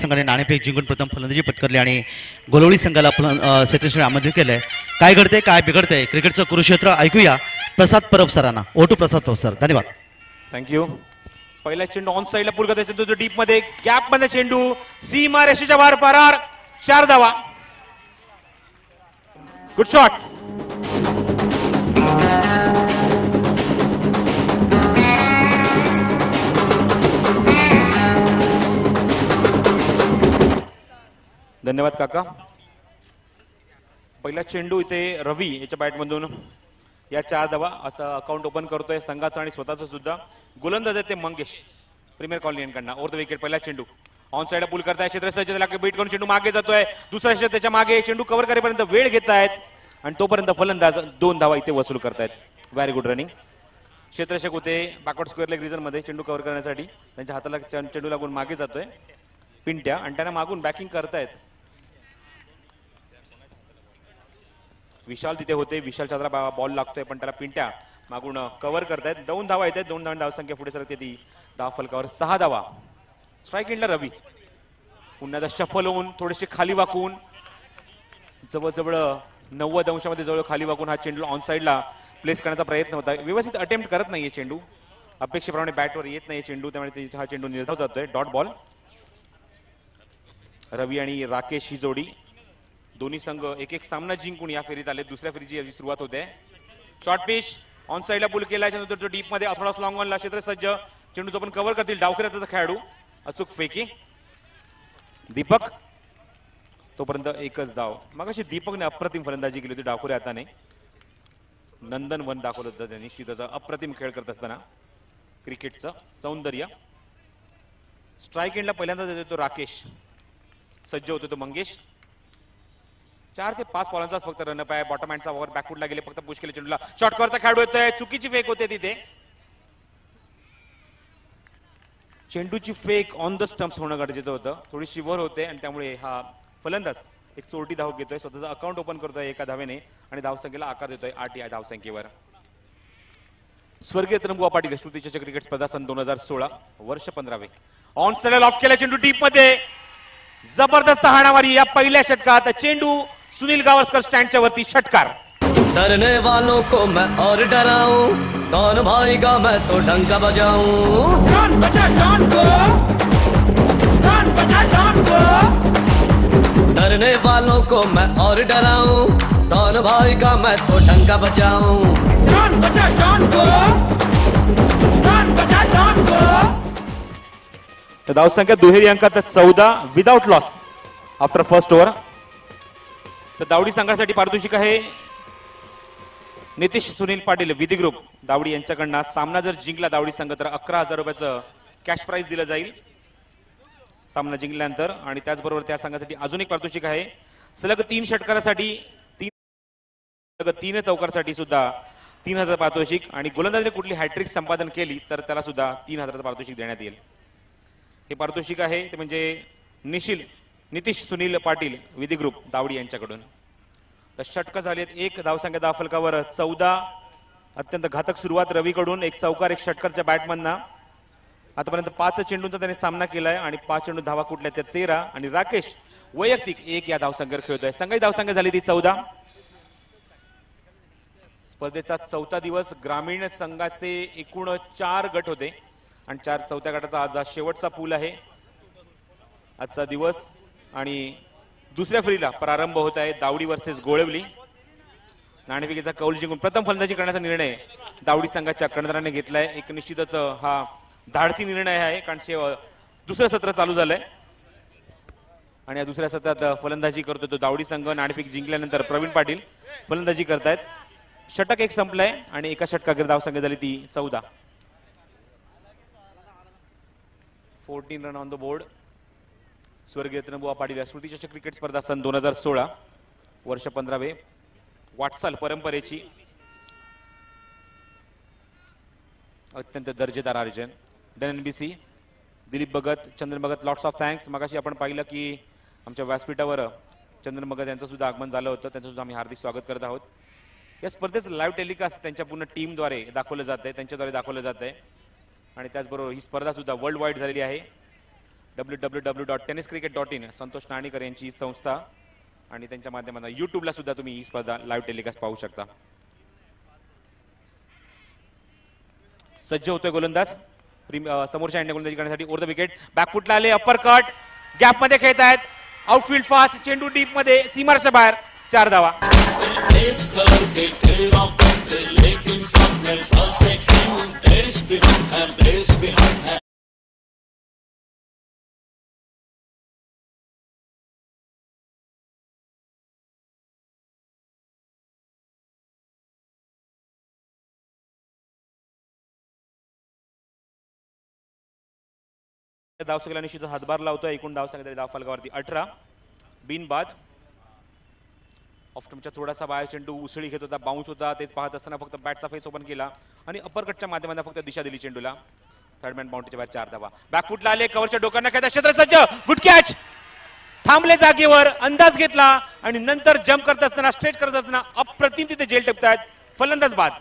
संघाने नाणेफेक जिंकून प्रथम फलंदाजी पत्करली आणि गोलवडी संघाला क्षेत्ररक्षण आमंत्रित केलंय. काय घडतंय काय बिघडतंय क्रिकेटचं कुरुक्षेत्र ऐकूया प्रसाद परब सरांना. ओटू प्रसाद परब सर. धन्यवाद. थँक्यू. पहिला चेंडू ऑन साइडला पुल करता चेंडू डीप मध्ये गॅप मध्ये चेंडू सीमा रेषेच्या बाहेर परार 4 धावा. Good shot. धन्यवाद काका. पहिला चेंडू इथे रवी याच्या बॅटमधून या 4 धावा असं अकाउंट ओपन करतोय संघाचं आणि स्वतःचं सुद्धा. गोलंदाज आहे ते मंगेश प्रीमियर कॉलनी यांकडनं. ओव्हर द विकेट पहिला चेंडू ऑन साइड पुल करताय क्षेत्ररक्षण त्याला बीट करून चेंडू मागे जातोय. दुसरा क्षेत्र त्याच्या मागे चेंडू कव्हर करेपर्यंत वेळ घेतायत आणि तोपर्यंत फलंदाज 2 धावा इथे वसूल करतायत. Very good running. क्षेत्ररक्षक होते बॅकवर्ड स्क्वेअर लेग रिजन मध्ये चेंडू कव्हर करण्यासाठी त्यांच्या हाताला चेंडू लागून मागे जातोय पिंट्या आणि त्यांना मागून बॅकिंग करतायत. विशाल तिथे होते. विशालच्या हाताला बॉल लागतोय पण त्याला पिंट्या मागून कव्हर करतायत. 2 धावा येतात. 2 धावसंख्या पुढे सरकते ती धाव फलकावर 6 धावा. स्ट्राईक एंडला रवी पुन्हा शफल होऊन थोडेसे खाली वाकून जवळजवळ 90 अंशामध्ये जवळ खाली वाकून हा चेंडू ऑन साइडला प्लेस करण्याचा प्रयत्न होता. व्यवस्थित अटेम्प्ट करत नाहीये चेंडू. अपेक्षेप्रमाणे बॅटवर येत नाहीये चेंडू त्यामुळे हा चेंडू निर्धाव जातोय. Dot ball. रवी आणि राकेश ही जोडी दोन्ही संघ एक एक सामना जिंकून या फेरीत आले. दुसऱ्या फेरीची सुरुवात होते. शॉर्ट पिच ऑन साइडला पुल केला त्याच्यानंतर डीप मध्ये थोडा लॉंग ऑनला क्षेत्र सज्ज चेंडूचं पण कव्हर करतील डावखऱ्याचा खेळाडू. अचूक फेकी दीपक. तोपर्यंत एकच धाव. मग अशी दीपकने अप्रतिम फलंदाजी केली होती डावखुऱ्या हाताने. नंदन वन दाखवलं होतं त्यांनी त्याचा अप्रतिम खेळ करत असताना क्रिकेटचं सौंदर्य. स्ट्राईक एंडला पहिल्यांदा देतो राकेश. सज्ज होतो तो मंगेश. 4 ते 5 बॉलांचाच फक्त रनअप आहे. बॉटम हँडचा ओव्हर बॅकफुटला गेले फक्त पुश केले चेंडूला. शॉर्ट कव्हरचा खेळाडू येतोय. चुकीची फेक होते तिथे. चेंडूची फेक ऑन द स्टंप्स होणं गरजेचं होतं. थोडीशी वर होते आणि त्यामुळे हा फलंदाज एक चोरटी धाव घेतोय. स्वतःचं अकाउंट ओपन करतोय एका धावेने आणि धावसंख्येला आकार देतोय 8 या धावसंख्येवर. स्वर्गीय तरंगुआ पाटील श्रुतीच्या क्रिकेट स्पर्धा सन 2016 वर्ष 15वे. ऑन साइड लॉफ केला चेंडू डीप मध्ये जबरदस्त हाणामारी या पहिल्या षटकात. चेंडू सुनील गावस्कर स्टँडच्या वरती. षटकार. डरने वालों को मैं और डराऊं कौन भाईगा मैं तो डंका बजाऊं. डॉन बजा डॉन को. डॉन बजा डॉन को. डरने वालों को मैं और डराऊं कौन भाईगा मैं तो डंका बजाऊं. डॉन बजा डॉन को. डॉन बजा डॉन को. धावसंख्या दुहेरी अंकात 14 without loss after first over. तर दावडी संघासाठी पारितोषिक आहे नितीश सुनील पाटील विधी ग्रुप दावडी यांच्याकडनं. सामना जर जिंकला दावडी संघ तर 11,000 रुपयाचं कॅश प्राइज दिलं जाईल सामना जिंकल्यानंतर. आणि त्याचबरोबर त्या संघासाठी अजून एक पारितोषिक आहे सलग 3 षटकारासाठी 3 चौकारासाठी सुद्धा 3,000 पारितोषिक. आणि गोलंदाजीने कुठली हॅट्रिक संपादन केली तर त्याला सुद्धा 3,000 पारितोषिक देण्यात येईल. हे पारितोषिक आहे ते म्हणजे नितीश सुनील पाटील विधी ग्रुप दावडी यांच्याकडून. तर षटक झालेत. 1 धावसंख्या धाव फलकावर 14. अत्यंत घातक सुरुवात रवीकडून. 1 चौकार 1 षटकरच्या बॅटमधनं. आतापर्यंत 5 चेंडूंचा त्याने सामना केलाय आणि 5 चेंडू धावा कुठल्या त्या 13. आणि राकेश वैयक्तिक 1 या धावसंख्येवर खेळतोय. संघाची धावसंख्या झाली ती 14. स्पर्धेचा 4था दिवस. ग्रामीण संघाचे एकूण 4 गट होते आणि 4थ्या गटाचा आज शेवटचा पूल आहे आजचा दिवस. आणि दुसऱ्या फेरीला प्रारंभ होत आहे दावडी वर्सेस गोळवली. नाणेफेकीचा कौल जिंकून प्रथम फलंदाजी करण्याचा निर्णय दावडी संघाच्या कर्णधाराने घेतलाय. एक निश्चितच हा धाडसी निर्णय आहे कारण दुसरं सत्र चालू झालंय आणि या दुसऱ्या सत्रात फलंदाजी करतो तो दावडी संघ. नाणेफेक जिंकल्यानंतर प्रवीण पाटील फलंदाजी करतायत. षटक 1 संपलंय आणि एका षटकावर धावसंख्या झाली ती 14. 14 रन ऑन द बोर्ड. स्वर्गीय तरंगुआ पाटील स्मृतीचषक क्रिकेट स्पर्धा सन 2016 वर्ष 15वे. वाटचाल परंपरेची अत्यंत दर्जेदार आयोजन. NBC Dilip Bhagat Chandran Bhagat lots of thanks. मगाशी आपण पाहिलं की आमच्या व्यासपीठावर चंद्रन भगत यांचं सुद्धा आगमन झालं होतं. त्यांचं सुद्धा आम्ही हार्दिक स्वागत करत आहोत. या स्पर्धेचं लाईव्ह टेलिकास्ट त्यांच्या पूर्ण टीमद्वारे दाखवलं जात आहे. त्यांच्याद्वारे दाखवलं जात आहे. आणि त्याचबरोबर ही स्पर्धा सुद्धा वर्ल्ड वाईड झालेली आहे. www.tenniscricket.in संतोष नाणीकर यांची संस्था आणि त्यांच्या माध्यमातून युट्यूबला सुद्धा तुम्ही ही स्पर्धा लाईव्ह टेलिकास्ट पाहू शकता. सज्ज होतोय गोलंदाज समोरच्या अंड्या गोलंदाजी करण्यासाठी. ओव्हर द विकेट बॅकफुटला आले, अप्पर कट गॅप मध्ये खेळतायत. आउटफील्ड फास्ट, चेंडू डीप मध्ये, सीमारच्या बाहेर. 4 धावा. धावसंख्येला निश्चित हातभार लावतोय. एकूण धावसंख्या धाव फलकावरती 18. बिनबाद. ऑफ्टमच्या थोडासा बाहेर चेंडू उसळी घेत होता, बाउन्स होता. तेच पाहत असताना फक्त बॅटचा फेस ओपन केला आणि अप्पर कटच्या माध्यमातून फक्त दिशा दिली चेंडूला. थर्ड मॅन बाउंड्रीच्या बाहेर. 4 धावा. बॅकफुटला आले, कव्हरच्या डोक्यानं खेळता क्षेत्र सज्ज. Good catch. थांबले जागेवर, अंदाज घेतला आणि नंतर जम्प करत असताना, स्ट्रेच करत असताना अप्रतिम तिथे झेल टिपतायत. फलंदाज बाद.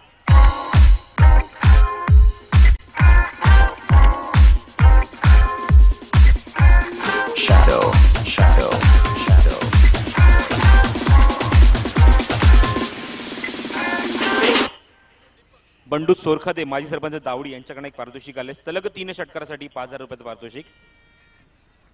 बंडू सोरखदे माजी सरपंच दावडी यांच्याकडे एक पारितोषिक आले. सलग 3 षटकारासाठी 5000 रुपयाचं पारितोषिक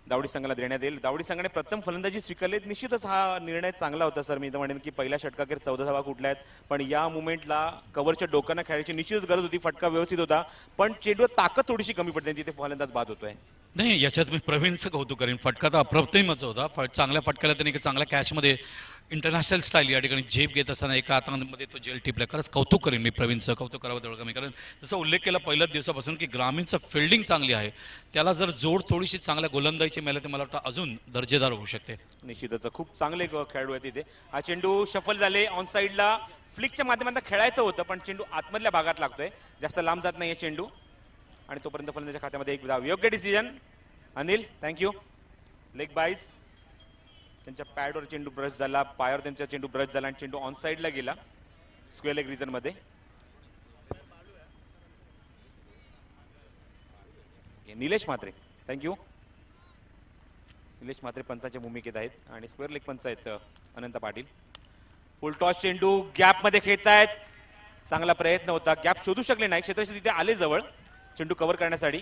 दावडी संघाला देण्यात येईल. दावडी संघाने प्रथम फलंदाजी स्वीकारली. निश्चितच हा निर्णय चांगला होता सर. मी तर म्हणेन की पहिल्या षटकाखेर 14 धावा कुठल्या आहेत, पण या मुवमेंटला कव्हरच्या डोक्यानं खेळायची निश्चितच गरज होती. फटका व्यवस्थित होता, पण चेंडूवर ताकद थोडीशी कमी पडते, तिथे फलंदाज बाद होतोय. नाही, याच्यात मी प्रवीणचं कौतुक करेन. फटका तर अप्रतिमच होता. चांगल्या फटक्याला त्यांनी चांगल्या कॅचमध्ये इंटरनॅशनल स्टाईल या ठिकाणी झेप घेत असताना एका हातामध्ये तो जेल टिपला. खरंच कौतुक करेन मी प्रवीणचं. कौतुक करावं तेवढं कमी. कारण जसं उल्लेख केला पहिल्याच दिवसापासून की ग्रामीणचं फिल्डिंग चांगली आहे, त्याला जर जोड थोडीशी चांगल्या गोलंदाजीची मिळाली तर मला वाटतं अजून दर्जेदार होऊ शकते. निश्चितच खूप चांगले खेळाडू आहेत तिथे. हा चेंडू शफल झाले. ऑन साईडला फ्लिकच्या माध्यमातून खेळायचं होतं, पण चेंडू आतमधल्या भागात लागतोय, जास्त लांब जात नाहीये चेंडू आणि तोपर्यंत फलंदाजाच्या खात्यामध्ये 1 धाव. योग्य डिसिजन अनिल, थँक्यू. लेग बाईज. त्यांच्या पॅडवर चेंडू ब्रश झाला, पायावर त्यांचा चेंडू ब्रश झाला आणि चेंडू ऑन साईडला गेला स्क्वेअर लेग रिजन मध्ये. निलेश म्हात्रे, थँक्यू. निलेश म्हात्रे पंचाच्या भूमिकेत आहेत आणि स्क्वेअर लेग पंच आहेत अनंत पाटील. फुल टॉस चेंडू गॅप मध्ये खेळतायत. चांगला प्रयत्न होता, गॅप शोधू शकले नाही. क्षेत्ररक्षक तिथे आले जवळ चेंडू कव्हर करण्यासाठी,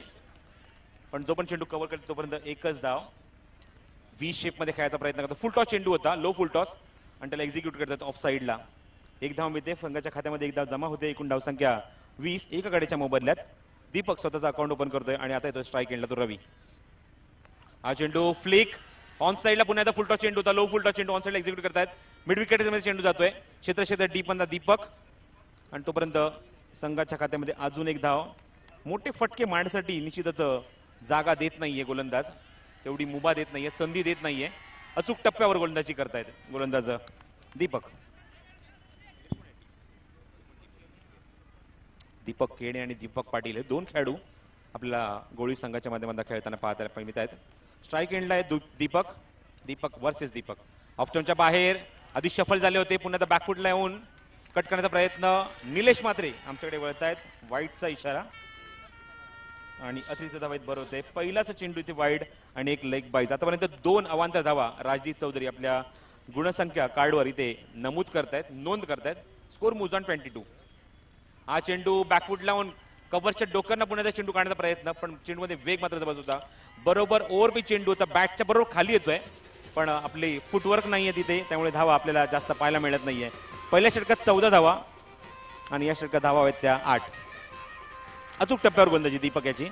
पण जो पण चेंडू कव्हर करतो तोपर्यंत 1च धाव. व्ही शेप मध्ये खेळायचा प्रयत्न करतो. फुल टॉस चेंडू होता, लो फुल टॉस, आणि त्याला एक्झिक्यूट करतात ऑफ साईडला. 1 धाव मिळते. संघाच्या खात्यामध्ये 1 धाव जमा होते. एकूण धावसंख्या 20. एका गड्याच्या मोबदल्यात दीपक स्वतःचा अकाउंट ओपन करतोय आणि आता येतो स्ट्राईक एंडला तो रवी. हा चेंडू फ्लिक ऑन साईडला. पुन्हा एकदा फुल टॉस चेंडू होता, लो फुल टॉस चेंडू ऑन साईडला एक्झिक्यूट करतात. मिड विकेट मध्ये चेंडू जातोय. क्षेत्र डीप मध्ये दीपक, आणि तोपर्यंत संघाच्या खात्यामध्ये अजून 1 धाव. मोठे फटके मारण्यासाठी निश्चितच जागा देत नाहीये गोलंदाज, तेवढी मुभा देत नाहीये, संधी देत नाहीये. अचूक टप्प्यावर गोलंदाजी करतायत गोलंदाज दीपक. दीपक केणे आणि दीपक पाटील हे 2 खेळाडू आपल्याला गोळी संघाच्या माध्यमातून खेळताना पाहताना मिळत आहेत. स्ट्राईक एंडला आहे दीपक वर्सेस दीपक. ऑफ्टनच्या बाहेर आधी शफल झाले होते, पुन्हा आता बॅकफुटला येऊन कट करण्याचा प्रयत्न. निलेश म्हात्रे आमच्याकडे वळत आहेत. वाईटचा इशारा आणि अतिरिक्त धावा बरोबर होते. पहिलाच चेंडू इथे वाईड आणि 1 लेग बाईज. आतापर्यंत 2 अवांतर धावा राजदीप चौधरी आपल्या गुणसंख्या कार्डवर इथे नमूद करतायत, नोंद करतायत. Score moves on 22. हा चेंडू बॅकफुट लावून कव्हरच्या डोक्यांना पुन्हा चेंडू काढण्याचा प्रयत्न, पण चेंडूमध्ये वेग मात्र जबरदस्त होता. बरोबर ओव्हरपी चेंडू होता, बॅटच्या बरोबर खाली येतोय, पण आपली फुटवर्क नाहीये तिथे, त्यामुळे धावा आपल्याला जास्त पाहायला मिळत नाहीये. पहिल्या षटकात 14 धावा आणि या षटकात धावा आहेत त्या 8. अचूक टप्प्यावर गोलंदाजी दीपक याची.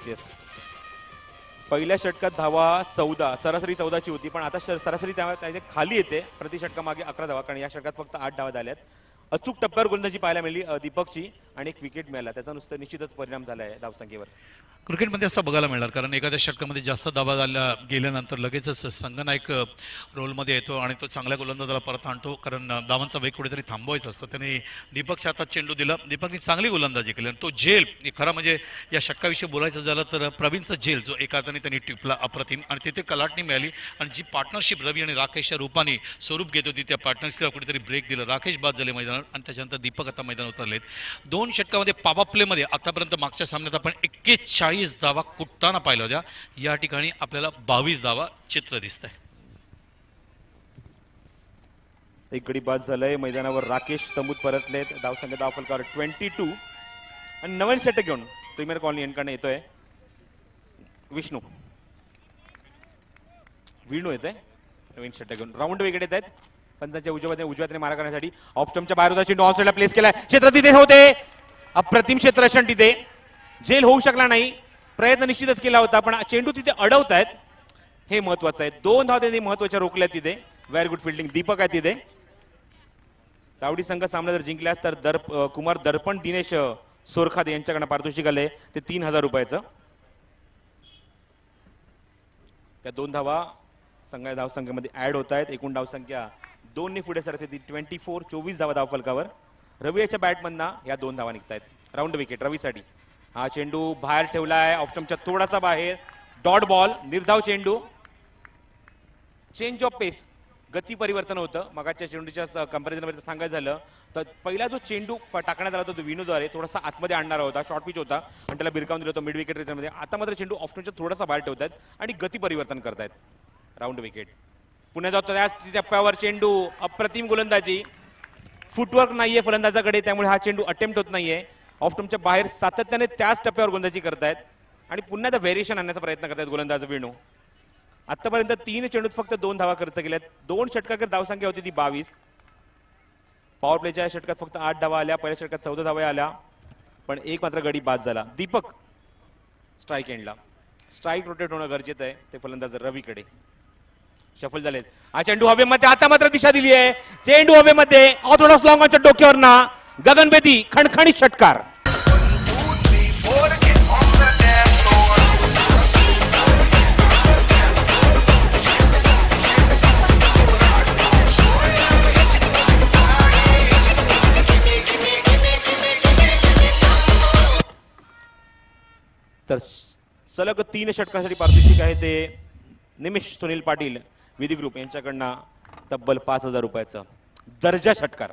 येस, पहिल्या षटकात धावा 14, सरासरी 14ची होती, पण आता सरासरी त्याच्या खाली येते. प्रति षटकामागे 11 धावा, कारण या षटकात फक्त 8 धावा झाल्यात. अचूक टप्प्यावर गोलंदाजी पाहायला मिळाली दीपकची आणि 1 विकेट मिळाला. त्याचा नुसतं निश्चितच परिणाम झाला आहे धावसंख्येवर. क्रिकेटमध्ये असं बघायला मिळणार, कारण एखाद्या षटकामध्ये जास्त धावा गेल्यानंतर लगेचच संघनायक रोलमध्ये येतो आणि तो चांगल्या गोलंदाजाला परत आणतो, कारण धावांचा वेग कुठेतरी थांबवायचा असतो. त्यांनी दीपकच्या हातात चेंडू दिला. दीपकने चांगली गोलंदाजी केली आणि तो झेल खरं म्हणजे या षटकाविषयी बोलायचं झालं तर प्रवीणचा झेल जो एका हाताने त्यांनी टिपला अप्रतिम, आणि तिथे कलाटणी मिळाली. आणि जी पार्टनरशिप रवी आणि राकेशच्या रूपाने स्वरूप घेत होती, त्या पार्टनरशिपला कुठेतरी ब्रेक दिलं. राकेश बाद झाले मैदानात आणि त्याच्यानंतर दीपक आता मैदानात उतरलेत. 2 2 षटकामध्ये पॉवर प्लेमध्ये आतापर्यंत मागच्या सामन्यात आपण 41 धावा कुटताना पाहिल्या होत्या. या ठिकाणी आपल्याला 22 धावा चित्र दिसत आहे. एक गडी बाद झालंय. मैदानावर राकेश तंबूत परतलेत. धावसंख्या धाव फलकावर 22 आणि नवीन षटक घेऊन प्रीमियर कॉलनी यांकडे येतोय विष्णू येतोय नवीन षटक घेऊन. राऊंड विकेट येत आहेत पंचांच्या उजव्याने मारा करण्यासाठी. ऑफस्टमच्या बाहेर होता चेंडू ऑफसाईडला प्लेस केलाय. क्षेत्र तिथे होते. अप्रतिम क्षेत्ररक्षण तिथे. झेल होऊ शकला नाही. प्रयत्न निश्चितच केला होता पण चेंडू तिथे अडवतायत हे महत्वाचं आहे. 2 धावा त्यांनी महत्वाच्या रोखल्या तिथे. व्हेरी गुड फिल्डिंग दीपक आहे तिथे. तावडी संघ सामना जर जिंकल्यास तर कुमार दर्पण दिनेश सोरखादे यांच्याकडे पारितोषिक आले ते 3000 रुपयाचं. त्या 2 धावा धावसंख्येमध्ये ऍड होत आहेत. एकूण धावसंख्या 2 ने पुढे सरते 24 धावा धाव फलकावर. रवी याच्या बॅटमधनं या 2 धावा निघतायत. Round wicket रवीसाठी. हा चेंडू बाहेर ठेवलाय ऑफस्टमच्या थोडासा बाहेर. डॉट बॉल निर्धाव चेंडू. चेंज ऑफ पेस गती परिवर्तन होतं. मगाच्या चेंडूच्या कंपॅरिझनमध्ये सांगायचं झालं तर पहिला जो चेंडू टाकण्यात आला होता तो विनूद्वारे थोडासा आतमध्ये आणणारा होता. शॉर्ट पिच होता आणि त्याला बिरकावून दिलं होतं मिड विकेट रेसमध्ये. आता मात्र चेंडू ऑफस्टमच्या थोडासा बाहेर ठेवतात आणि गती परिवर्तन करतायत. Round wicket. पुन्हा जातो त्याच टप्प्यावर चेंडू. अप्रतिम गोलंदाजी. फुटवर्क नाहीये फलंदाजाकडे त्यामुळे हा चेंडू अटेम्प्ट होत नाहीये. ऑफस्टमच्या बाहेर सातत्याने त्याच टप्प्यावर गोलंदाजी करतायत आणि पुन्हा त्या व्हेरिएशन आणण्याचा प्रयत्न करतायत गोलंदाज विणू. आतापर्यंत 3 चेंडूत फक्त 2 धावा खर्च केल्यात. 2 षटकाकर धावसंख्या होती ती 22. पॉवर प्लेच्या षटकात फक्त 8 धावा आल्या. पहिल्या षटकात 14 धावा आल्या पण एक मात्र गडी बाद झाला. दीपक स्ट्राईक एंडला. स्ट्राईक रोटेट होणं गरजेचं आहे ते फलंदाज रवीकडे. शफल झालेत. हा चेंडू हवेमध्ये. आता मात्र दिशा दिली आहे. चेंडू हवेमध्ये ऑर्थोडॉक्स लॉंगॉनच्या डोक्यावर ना गगनभेदी खणखणीत षटकार. तर सलग 3 षटकासाठी पारितोषिक आहे ते निमिष सुनील पाटील विधी ग्रुप यांच्याकडनं तब्बल 5000 रुपयाचं. दर्जा षटकार.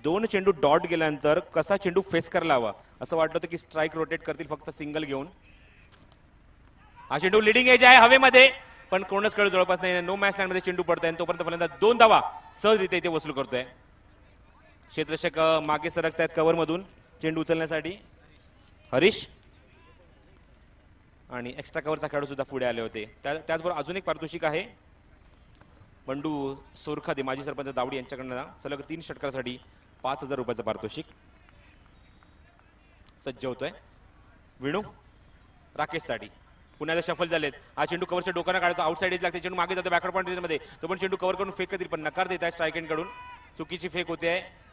2 चेंडू डॉट गेल्यानंतर कसा चेंडू फेस करायला हवा असं वाटलं होतं की स्ट्राईक रोटेट करतील फक्त सिंगल घेऊन. हा चेंडू लिडिंग एज आहे हवेमध्ये पण कोणच कळ जवळपास नाही. नो मॅच लाईन मध्ये चेंडू पडतोय तोपर्यंत फलंदाज 2 धावा सहजरित्या इथे वसूल करतोय. क्षेत्ररक्षक मागे सरकतायत कव्हर मधून चेंडू उचलण्यासाठी. हरीश आणि एक्स्ट्रा कव्हरचा खेळाडू सुद्धा पुढे आले होते. त्याचबरोबर अजून एक पारितोषिक आहे बंडू सोरखादे माजी सरपंच दावडी यांच्याकडनं सलग 3 षटकासाठी 5000 रुपयाचं पारितोषिक. सज्ज होतोय विणू राकेशसाठी. पुन्हा एकदा शफल झालेत. हा चेंडू कव्हरच्या डोक्यानं काढतो. आउटसाइड एज लागते. चेंडू मागे जातो बॅकवर्ड पॉइंट मध्ये. तो पण चेंडू कव्हर करून फेक करतील पण नकार देत आहे स्ट्राईक एंड कडून. चुकीची फेक होते आहे.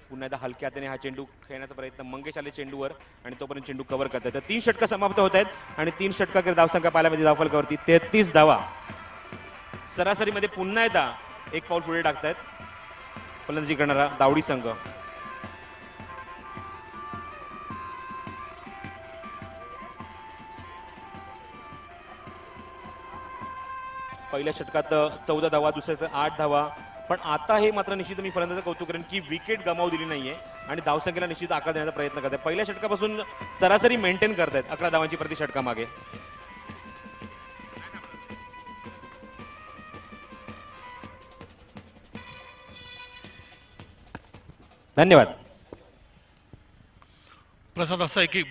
पुन्हा एकदा हलक्या हाताने हा चेंडू खेळण्याचा प्रयत्न. मंगेश आले चेंडूवर आणि तोपर्यंत चेंडू कव्हर करतात. तर 3 षटकं समाप्त होत आहेत आणि 3 षटकाकडे धावसंख्या पाहायला धावफलकावरती 33 धावा. सरासरीमध्ये पुन्हा एकदा एक पाऊल पुढे टाकतायत फलंदाजी करणारा दावडी संघ. पहिल्या षटकात 14 धावा दुसऱ्यात 8 धावा पण आता हे मात्र निश्चित मी फलंदाजाचं कौतुक करेन की विकेट गमावू दिली नाहीये आणि धावसंख्येला निश्चित आकार देण्याचा प्रयत्न करतात. पहिल्या षटकापासून सरासरी मेंटेन करतायत 11 धावांची प्रति षटका मागे. धन्यवाद. प्रसाद असा आहे की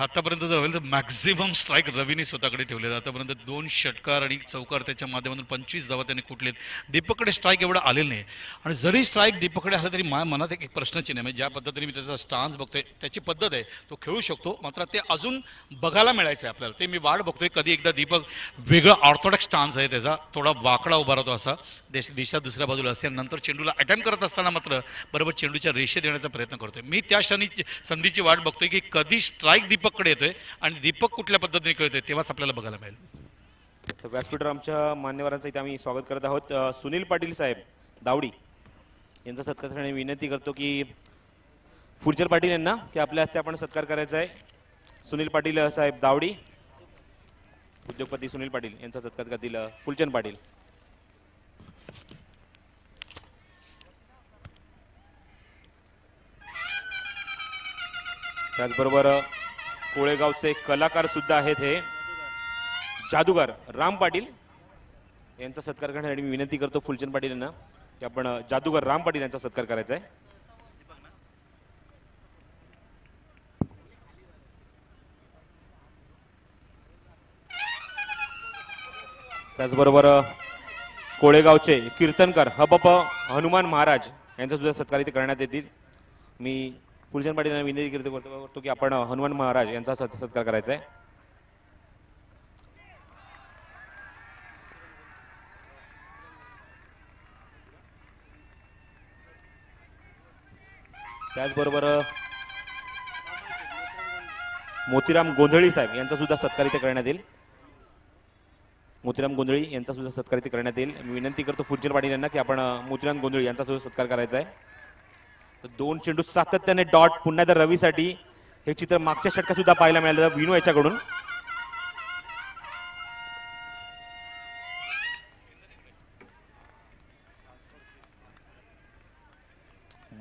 आतापर्यंत जर होईल तर मॅक्झिमम स्ट्राईक रवीने स्वतःकडे ठेवलेला. आतापर्यंत 2 षटकार आणि चौकार त्याच्या माध्यमातून 25 धावा त्यांनी कुठलेत. दीपककडे स्ट्राईक एवढं आलेलं नाही आणि जरी स्ट्राईक दीपककडे आलं तरी माझ्या मनात एक प्रश्नचिन्ह आहे. म्हणजे ज्या पद्धतीने मी त्याचा स्टान्स बघतोय त्याची पद्धत आहे तो खेळू शकतो मात्र ते अजून बघायला मिळायचं आहे आपल्याला. ते मी वाट बघतोय कधी एकदा दीपक वेगळं ऑर्थोडॉक्स स्टान्स आहे त्याचा थोडा वाकडा उभा राहतो असा दिशा दुसऱ्या बाजूला असते नंतर चेंडूला अटेम्प्ट करत असताना मात्र बरोबर चेंडूच्या रेषे देण्याचा प्रयत्न करतोय. मी त्या क्षणी संधीची वाट बघतोय की कधी स्ट्राईक दीपककडे येतोय आणि दीपक कुठल्या पद्धतीने खेळतोय तेव्हाच आपल्याला बघायला मिळेल. तर व्यासपीठावर आमच्या मान्यवरांचं इथे आम्ही स्वागत करत आहोत. सुनील पाटील साहेब दावडी यांचा सत्कार करण्याची विनंती करतो की फुलचंद पाटील यांना की आपल्या हस्ते आपण सत्कार करायचा आहे. सुनील पाटील साहेब दावडी उद्योगपती सुनील पाटील यांचा सत्कार करतील फुलचंद पाटील. त्याचबरोबर कोळेगावचे कलाकार सुद्धा आहेत हे जादूगार राम पाटील यांचा सत्कार करण्यासाठी मी विनंती करतो फुलचंद पाटील यांना की आपण जादूगार राम पाटील यांचा सत्कार करायचा आहे. त्याचबरोबर कोळेगावचे कीर्तनकार हबप हनुमान महाराज यांचा सुद्धा सत्कार इथे करण्यात येतील. मी फुलचंद पाटील यांना विनंती करतो की आपण हनुमान महाराज यांचा सत्कार करायचा आहे. त्याचबरोबर मोतीराम गोंधळी साहेब यांचा सुद्धा सत्कार इथे करण्यात येईल. मोतीराम गोंधळी यांचा सुद्धा सत्कार इथे करण्यात येईल. मी विनंती करतो फुलचंद पाटील यांना की आपण मोतीराम गोंधळी यांचा सुद्धा सत्कार करायचा आहे. 2 चेंडू सातत्याने डॉट पुन्हा एकदा रवीसाठी. हे चित्र मागच्या षटकात सुद्धा पाहायला मिळालं विनू याच्याकडून.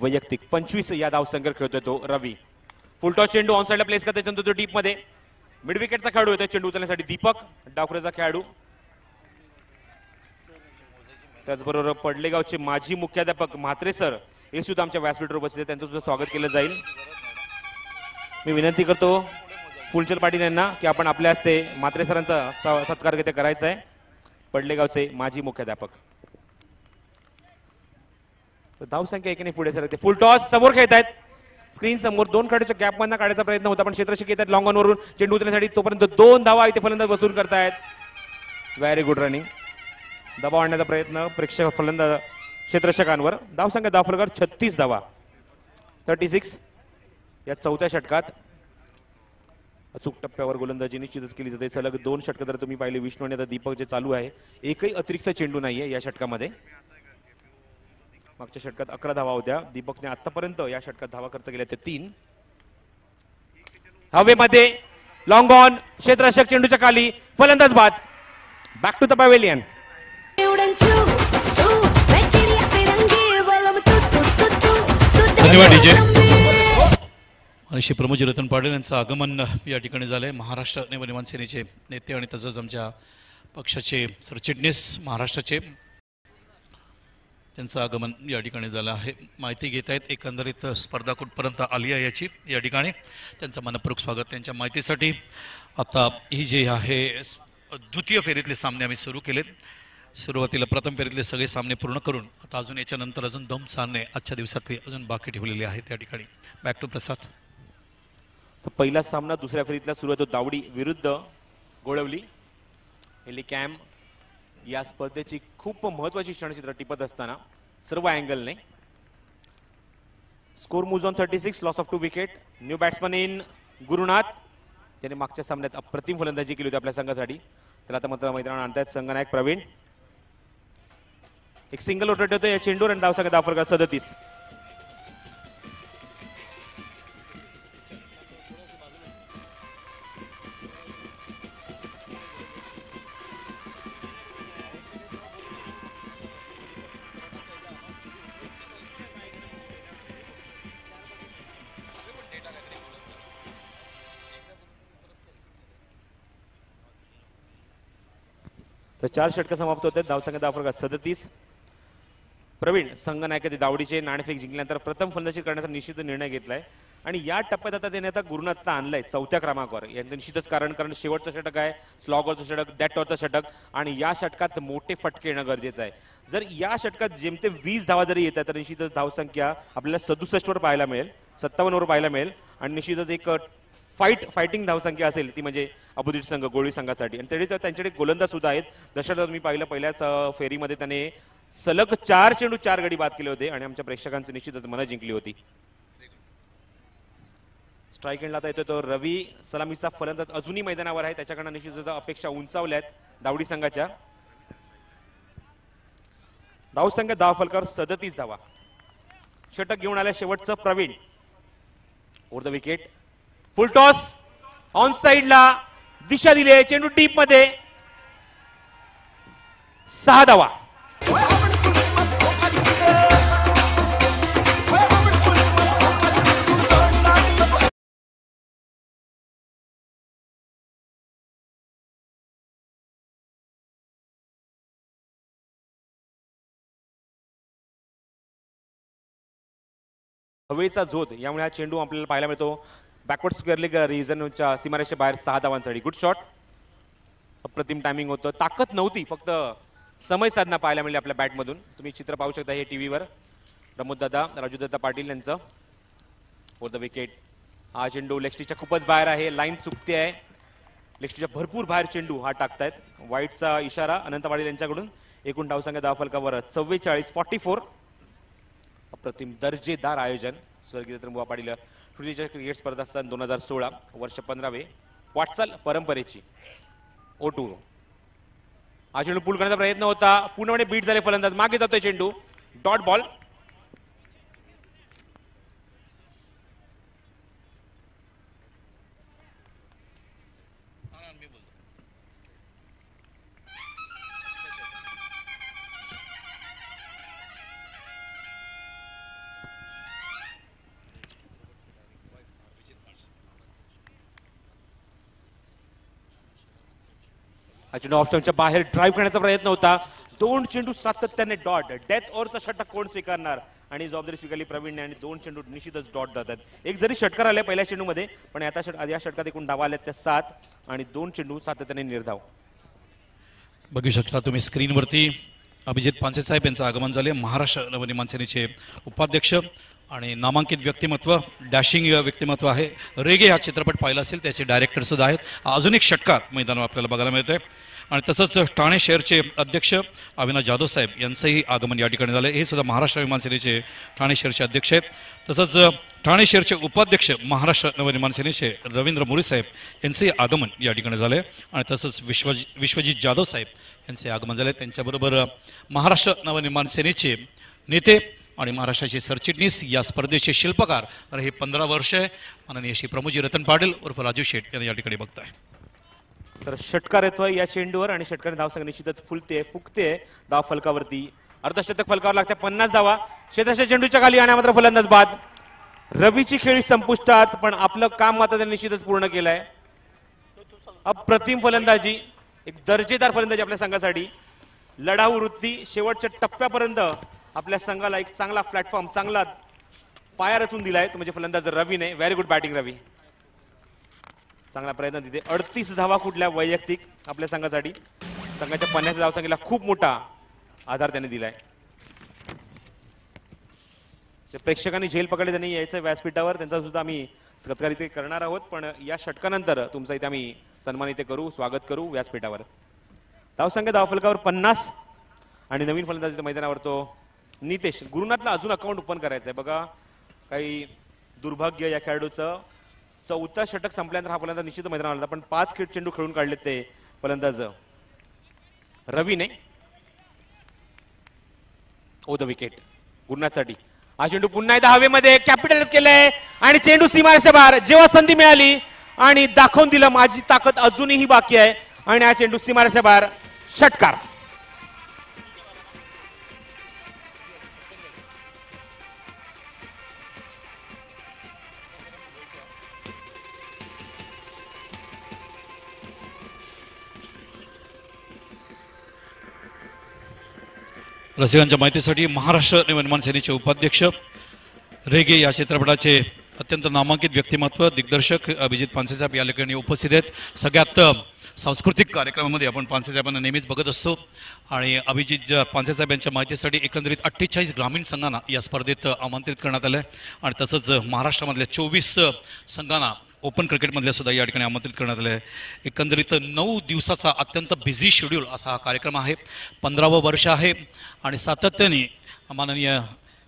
वैयक्तिक 25 या धावसंख्येवर खेळतोय तो रवी. फुलटॉस चेंडू ऑन साइडला प्लेस करतोय तो डीप मध्ये. मिड विकेटचा खेळाडू येतोय चेंडू उचलण्यासाठी दीपक डावखुऱ्याचा खेळाडू. त्याचबरोबर पडलेगावचे माजी मुख्याध्यापक म्हात्रे सर हे सुद्धा आमच्या व्यासपीठावर उपस्थित आहेत. त्यांचं सुद्धा स्वागत केलं जाईल. मी विनंती करतो फुलचंद पाटील यांना की आपण आपल्या हस्ते म्हात्रे सरांचा सत्कार इथे करायचा आहे. पडलेगावचे माजी मुख्याध्यापक. धावसंख्या एकाने पुढे सरकते. फुल टॉस समोर खेळत आहेत स्क्रीन समोर. 2 खेळाडूच्या गॅप मधून काढायचा प्रयत्न होता पण क्षेत्ररक्षक येतात लॉंग ऑन वरून चेंडू उचलण्यासाठी. तोपर्यंत 2 धावा इथे फलंदाज वसूल करतायत. Very good running. दबाव आणण्याचा प्रयत्न प्रेक्षक फलंदाज क्षेत्ररक्षकांवर. धावसंख्या दाफलकर 36 धावा 36 या 4थ्या षटकात. अचूक टप्प्यावर गोलंदाजी निश्चितच केली जाते. सलग 2 षटक जर तुम्ही पाहिले विष्णू आणि आता दीपक जे चालू आहे एकही अतिरिक्त चेंडू नाहीये या षटकामध्ये. मागच्या षटकात 11 धावा होत्या. दीपकने आतापर्यंत या षटकात धावा खर्च केल्या ते 3. हवेमध्ये लॉंग ऑन क्षेत्ररक्षक चेंडूच्या खाली फलंदाज बाद. Back to the pavilion. धन्यवाद डीजे. आणि प्रमोद रतन पाटील यांचं आगमन या ठिकाणी झालंय. महाराष्ट्र नवनिर्माण सेनेचे नेते आणि तसंच आमच्या पक्षाचे सरचिटणीस महाराष्ट्राचे त्यांचं आगमन या ठिकाणी झालं आहे. माहिती घेत आहेत एकंदरीत स्पर्धा कुठपर्यंत आली आहे याची या ठिकाणी. त्यांचं मनपूर्वक स्वागत. त्यांच्या माहितीसाठी आता ही जी आहे द्वितीय फेरीतले सामने आम्ही सुरू केलेत. सुरुवातीला प्रथम फेरीतले सगळे सामने पूर्ण करून आता अजून याच्यानंतर अजून 2 सामने आजच्या दिवसातले अजून बाकी ठेवलेले आहेत त्या ठिकाणी. बॅक टू प्रसाद. तर पहिला सामना दुसऱ्या फेरीतला सुरू होतो दावडी विरुद्ध गोळवली. हेलिकॅम या स्पर्धेची खूप महत्वाची क्षणचित्र टिपत असताना सर्व अँगलने. Score moves on 36. Loss of 2 wicket. New batsman in Gurunath त्याने मागच्या सामन्यात अप्रतिम फलंदाजी केली होती आपल्या संघासाठी. तर आता मात्र मैदानावर आणतायत संघनायक प्रवीण. एक सिंगल रोटेट होतं या चेंडूवर आणि धावसंख्या दाफलकर 37. तर 4 षटक समाप्त होते. धावसंख्या दाफलकर 37. प्रवीण संघनायक दावडीचे नाणेफेक जिंकल्यानंतर प्रथम फलंदाजी करण्याचा निश्चित निर्णय घेतलाय आणि या टप्प्यात आता त्याने आता गुरुनाथला आणलाय 4थ्या क्रमांकावर. यांचं निश्चितच कारण शेवटचं षटक आहे. स्लॉगरचं षटक, डॅट टॉसचं षटक आणि या षटकात मोठे फटके येणं गरजेचं आहे. जर या षटकात जेमतेम 20 धावा जरी येतात तर निश्चितच धावसंख्या आपल्याला 67 वर पाहायला मिळेल, 57 वर पाहायला मिळेल आणि निश्चितच एक फायटिंग धावसंख्या असेल ती म्हणजे अपोजिट संघ गोळी संघासाठी. आणि तरी त्यांच्याकडे गोलंदाज सुद्धा आहेत. दशरथ मी पाहिलं पहिल्याच फेरीमध्ये त्याने सलग 4 चेंडू 4 गडी बाद केले होते आणि आमच्या प्रेक्षकांची निश्चितच मनं जिंकली होती. स्ट्राईक एंडला आता येतोय तो रवी. सलामीचा फलंदाज अजूनही मैदानावर आहे. त्याच्याकडनं निश्चितच अपेक्षा उंचावल्या आहेत दावडी संघाच्या. धावसंख्या दाफलकर 37 धावा. षटक घेऊन आल्या शेवटचं Praveen. Over the wicket. Full toss on साइडला दिशा दिली. चेंडू डीप मध्ये 6 धावा. हवेचा झोत यामुळे हा चेंडू आपल्याला पाहायला मिळतो बॅकवर्ड स्क्वेअर रिजनच्या सीमारेषेच्या बाहेर 6 धावांसाठी. Good shot. अप्रतिम टायमिंग होतं. ताकद नव्हती, फक्त समय साधना पाहायला मिळाली आपल्या बॅटमधून. तुम्ही चित्र पाहू शकता हे टीव्हीवर. प्रमोददादा राजूदादा पाटील यांचं फॉर द विकेट. हा चेंडू लेगस्टिकच्या खूपच बाहेर आहे. लाईन चुकते आहे. लेगस्टिकच्या भरपूर बाहेर चेंडू हा टाकतायत. वाईटचा इशारा अनंत पाटील यांच्याकडून. एकूण धावसंख्या धावफलकावर 44-44. अप्रतिम दर्जेदार आयोजन स्वर्गीय रतनबुवा पाटील श्रुतीच्या क्रिकेट स्पर्धा असताना 2016 वर्ष 15वे वाटचाल परंपरेची. O2 हा चेंडू पूल करण्याचा प्रयत्न होता. पूर्णपणे बीट झाले फलंदाज. मागे जातोय चेंडू. Dot ball. हा चेंडू ऑफस्टंपच्या बाहेर ड्राईव्ह करण्याचा प्रयत्न होता. 2 चेंडू सातत्याने डॉट. डेथ ओव्हरचा षटक कोण स्वीकारणार आणि जबाबदारी स्वीकारली प्रवीणने आणि 2 चेंडू निश्चितच डॉट जातात. एक जरी षटकार आले पहिल्या चेंडूमध्ये, पण आता या षटकात एकूण धावा आल्या त्या 7 आणि 2 चेंडू सातत्याने निर्धाव. बघू शकता तुम्ही स्क्रीनवरती अभिजित पानसे साहेब यांचं आगमन झाले. महाराष्ट्र नवनिर्माण सेनेचे उपाध्यक्ष आणि नामांकित व्यक्तिमत्व, डॅशिंग व्यक्तिमत्व आहे. रेगे हा चित्रपट पाहिला असेल, त्याचे डायरेक्टर सुद्धा आहेत. अजून एक षटकार मैदानावर आपल्याला बघायला मिळतंय. आणि तसंच ठाणे शहरचे अध्यक्ष अविनाश जाधव साहेब यांचंही आगमन या ठिकाणी झालं. हे सुद्धा महाराष्ट्र विमान सेनेचे ठाणे शहरचे अध्यक्ष आहेत. तसंच ठाणे शहरचे उपाध्यक्ष महाराष्ट्र नवनिर्माण सेनेचे रवींद्र मोरे साहेब यांचंही आगमन या ठिकाणी झालं आहे. आणि तसंच विश्वजित जाधव साहेब यांचे आगमन झाले. त्यांच्याबरोबर महाराष्ट्र नवनिर्माण सेनेचे नेते आणि महाराष्ट्राचे सरचिटणीस, या स्पर्धेचे शिल्पकार, तर हे 15 वर्ष आहे माननीय श्री प्रमोदजी रतन पाटील उर्फ राजू शेठ यांना या ठिकाणी बघताय. तर षटकार येतोय या चेंडूवर आणि षटकार धावसंख्या निश्चितच फुगते धाव फलकावरती. अर्धशतक फलकावर लागते 50 धावा. क्षेत्ररक्षक चेंडूच्या खाली आणि मात्र फलंदाज बाद. रवीची खेळी संपुष्टात, पण आपलं काम मात्र त्यांनी निश्चितच पूर्ण केलंय. अप्रतिम फलंदाजी, एक दर्जेदार फलंदाजी आपल्या संघासाठी. लढाऊ वृत्ती, शेवटच्या टप्प्यापर्यंत आपल्या संघाला एक चांगला प्लॅटफॉर्म, चांगला पाया रचून दिलाय तो म्हणजे फलंदाज रवीने. व्हेरी गुड बॅटिंग रवी. चांगला प्रयत्न तिथे. 38 धावा कुठल्या वैयक्तिक आपल्या संघासाठी. संघाच्या 50 धावसंख्येला खूप मोठा आधार त्यांनी दिलाय. प्रेक्षकांनी झेल पकडले, त्यांनी यायचं व्यासपीठावर. त्यांचा सुद्धा आम्ही सत्कार इथे करणार आहोत, पण या षटकानंतर तुमचा इथे आम्ही सन्मान इथे करू, स्वागत करू व्यासपीठावर. धावसंख्या धावफलकावर 50 आणि नवीन फलंदाज मैदानावर तो नितेश. गुरुनाथला अजून अकाउंट ओपन करायचं आहे बघा. काही दुर्भाग्य या खेळाडूचं. 4था षटक संपल्यानंतर हा फलंदाज निश्चित मैदानावर आला, पण 5 चेंडू खेळून काढलेत ते फलंदाज रवीने. ओ द विकेट गुरुनाथसाठी. हा चेंडू पुन्हा एकदा हवेमध्ये कॅपिटलाइज केलंय आणि चेंडू सीमारेषेच्या बाहेर. जेव्हा संधी मिळाली आणि दाखवून दिलं माझी ताकद अजूनही बाकी आहे आणि हा चेंडू सीमारेषेच्या बाहेर. षटकार. रसिकांच्या माहितीसाठी महाराष्ट्र नवनिर्माण सेनेचे उपाध्यक्ष, रेगे या चित्रपटाचे अत्यंत नामांकित व्यक्तिमत्व, दिग्दर्शक अभिजित पानसे साहेब या ठिकाणी उपस्थित आहेत. सगळ्यात सांस्कृतिक कार्यक्रमामध्ये आपण पानसे साहेबांना नेहमीच बघत असतो. आणि अभिजित पानसे साहेब यांच्या माहितीसाठी एकंदरीत 48 ग्रामीण संघांना या स्पर्धेत आमंत्रित करण्यात आलं आहे. आणि तसंच महाराष्ट्रामधल्या 24 संघांना ओपन क्रिकेटमधल्या सुद्धा या ठिकाणी आमंत्रित करण्यात आलं आहे. एकंदरीत 9 दिवसाचा अत्यंत बिझी शेड्यूल असा हा कार्यक्रम आहे. 15वं वर्ष आहे आणि सातत्याने माननीय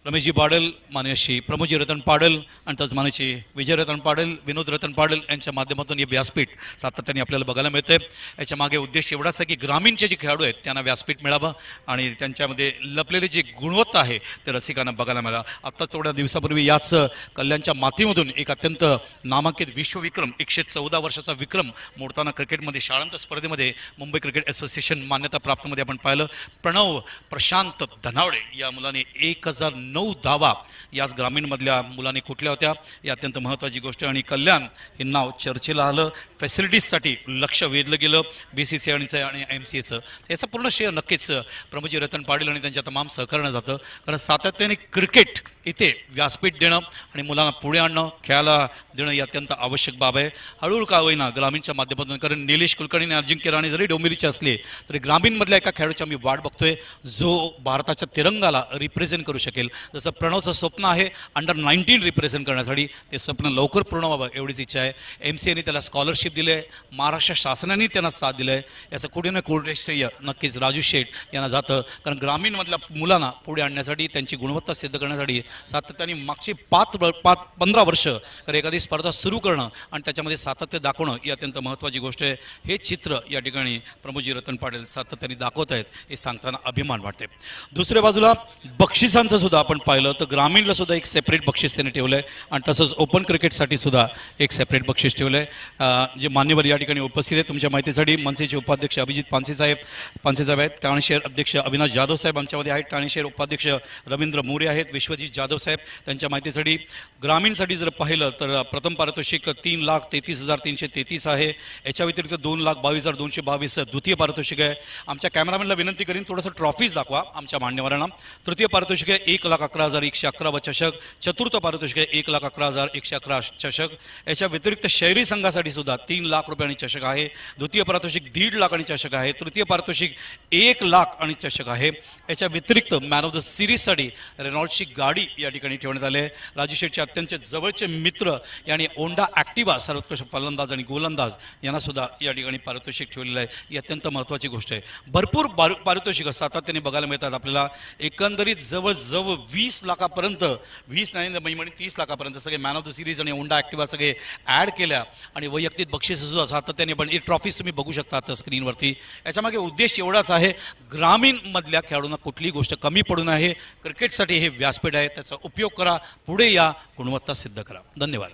रमेशजी पाडल, माननीय श्री प्रमोदजी रतन पाडल आणि तसंच माननीय विजय रतन पाडल, विनोद रतन पाडल यांच्या माध्यमातून हे व्यासपीठ सातत्याने आपल्याला बघायला मिळतं आहे. याच्या मागे उद्देश एवढाच आहे की ग्रामीणचे जे खेळाडू आहेत त्यांना व्यासपीठ मिळावं आणि त्यांच्यामध्ये लपलेली जी गुणवत्ता आहे ते रसिकांना बघायला मिळावं. आत्ता थोड्या दिवसापूर्वी याच कल्याणच्या मातीमधून एक अत्यंत नामांकित विश्वविक्रम 114 वर्षाचा विक्रम मोडताना क्रिकेटमध्ये शाळांत स्पर्धेमध्ये मुंबई क्रिकेट असोसिएशन मान्यता प्राप्तमध्ये आपण पाहिलं. प्रणव प्रशांत धनावडे या मुलाने 1000 9 धावा याच ग्रामीणमधल्या मुलांनी कुठल्या होत्या ही अत्यंत महत्त्वाची गोष्ट. आणि कल्याण हे नाव चर्चेला आलं. फॅसिलिटीजसाठी लक्ष वेधलं गेलं BCCIचं आणि MCAचं. याचं पूर्ण श्रेय नक्कीच प्रभूजी रतन पाटील आणि त्यांच्या तमाम सहकार्यानं जातं. कारण सातत्याने क्रिकेट इथे व्यासपीठ देणं आणि मुलांना पुढे आणणं, खेळायला देणं ही अत्यंत आवश्यक बाब आहे. हळूहळू का होईना ग्रामीणच्या माध्यमातून, कारण निलेश कुलकर्णी आणि अजिंक्य राणे जरी डोंबिवलीचे असले तरी ग्रामीणमधल्या एका खेळाडूची आम्ही वाट बघतोय जो भारताच्या तिरंगाला रिप्रेझेंट करू शकेल. जसं प्रणवचं स्वप्न आहे अंडर-19 रिप्रेझेंट करण्यासाठी, ते स्वप्न लवकर पूर्ण व्हावं एवढीच इच्छा आहे. MCAने त्याला स्कॉलरशिप दिली आहे, महाराष्ट्र शासनाने त्यांना साथ दिलं आहे. याचं कुठे ना कुठे श्रेय नक्कीच राजू शेठ यांना जातं. कारण ग्रामीणमधल्या मुलांना पुढे आणण्यासाठी, त्यांची गुणवत्ता सिद्ध करण्यासाठी सातत्याने मागची 15 वर्ष तर एखादी स्पर्धा सुरू करणं आणि त्याच्यामध्ये सातत्य दाखवणं ही अत्यंत महत्त्वाची गोष्ट आहे. हे चित्र या ठिकाणी प्रभूजी रतन पाटील सातत्याने दाखवत आहेत, हे सांगताना अभिमान वाटते. दुसऱ्या बाजूला बक्षिसांचं सुद्धा आपण पाहिलं तर ग्रामीणला सुद्धा एक सेपरेट बक्षीस त्यांनी ठेवलं आहे आणि तसंच ओपन क्रिकेटसाठी सुद्धा एक सेपरेट बक्षीस ठेवलं आहे. जे मान्यवर या ठिकाणी उपस्थित आहेत तुमच्या माहितीसाठी, मनसेचे उपाध्यक्ष अभिजित पानसे साहेब आहेत, ठाणे शहर अध्यक्ष अविनाश जाधव साहेब आमच्यामध्ये आहेत, ठाणे शहर उपाध्यक्ष रवींद्र मोरे आहेत, विश्वजित जाधव साहेब त्यांच्या माहितीसाठी. ग्रामीणसाठी जर पाहिलं तर प्रथम पारितोषिक 3,33,333 आहे. याच्या व्यतिरिक्त 2,22,222 द्वितीय पारितोषिक आहे. आमच्या कॅमेरामॅनला विनंती करीन थोडंसं ट्रॉफीज दाखवा आमच्या मान्यवरांना. तृतीय पारितोषिक आहे 1,11,111 चषक. चतुर्थ पारितोषिक आहे 1,11,111 चषक. याच्या व्यतिरिक्त शहरी संघासाठी सुद्धा 3 लाख रुपये आणि चषक आहे. द्वितीय पारितोषिक 1.5 लाख आणि चषक आहे. तृतीय पारितोषिक 1 लाख आणि चषक आहे. याच्या व्यतिरिक्त मॅन ऑफ द सिरीजसाठी रेनॉल्ड्सची गाडी या ठिकाणी ठेवण्यात आली आहे. राजू शेठचे अत्यंत जवळचे मित्र यांनी ओंडा ॲक्टिवा सर्वोत्कृष्ट फलंदाज आणि गोलंदाज यांना सुद्धा या ठिकाणी पारितोषिक ठेवलेलं आहे. ही अत्यंत महत्त्वाची गोष्ट आहे. भरपूर पारितोषिक सातत्याने बघायला मिळतात आपल्याला. एकंदरीत जवळजवळ 20 लाखापर्यंत, 20 नाही म्हणजे 30 लाखापर्यंत सगळे मॅन ऑफ द सिरीज आणि ओंडा ॲक्टिवा सगळे ॲड केल्या आणि वैयक्तिक बक्षीस सुद्धा सातत्याने. पण ही ट्रॉफीज तुम्ही बघू शकता आता स्क्रीनवरती. याच्यामागे उद्देश एवढाच आहे, ग्रामीणमधल्या खेळाडूंना कुठलीही गोष्ट कमी पडू नये. क्रिकेटसाठी हे व्यासपीठ आहे, त्याचा उपयोग करा, पुढे या, गुणवत्ता सिद्ध करा. धन्यवाद.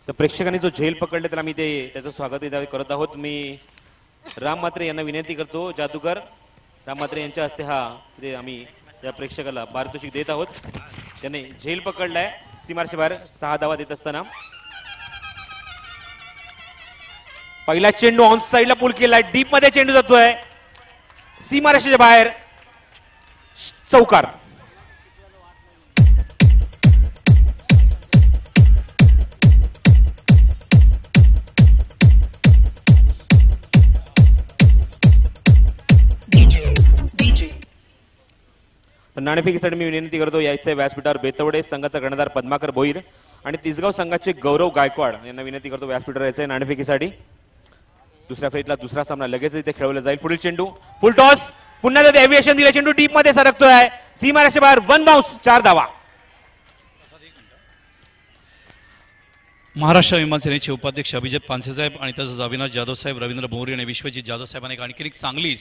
तर प्रेक्षकांनी जो झेल पकडले त्याला मी त्याचं स्वागत करत आहोत. मी राम म्हात्रे यांना विनंती करतो, जादूगर राम म्हात्रे यांच्या हस्ते आम्ही या प्रेक्षकाला पारितोषिक देत आहोत. त्याने झेल पकडलाय सीमारेषे बाहेर 6 धावा देत असताना. पहिला चेंडू ऑन साइडला पूल केलाय, डीप मध्ये चेंडू जातोय सीमारेषेच्या बाहेर, चौकार. नाणेफेकीसाठी मी विनंती करतो, यायचं व्यासपीठावर बेतवडे संघाचा कर्णधार पद्माकर भोईर आणि तिसगाव संघाचे गौरव गायकवाड यांना विनंती करतो व्यासपीठावर यायचंय नाणेफेकीसाठी. दुसऱ्या फेरीतला दुसरा सामना लगेच इथे खेळवला जाईल. पुढील चेंडू फुल टॉस, पुन्हा त्यात एव्हिएशन दिला, चेंडू डीप मध्ये सरकतोय सीमारेषे बाहेर, 1 बाउन्स, 4 धावा. महाराष्ट्र विमान सेनेचे उपाध्यक्ष अभिजित पानसे साहेब आणि तसंच अविनाश जाधव साहेब, रवींद्र मोरे आणि विश्वजित जाधव साहेबांनी आणखी एक चांगली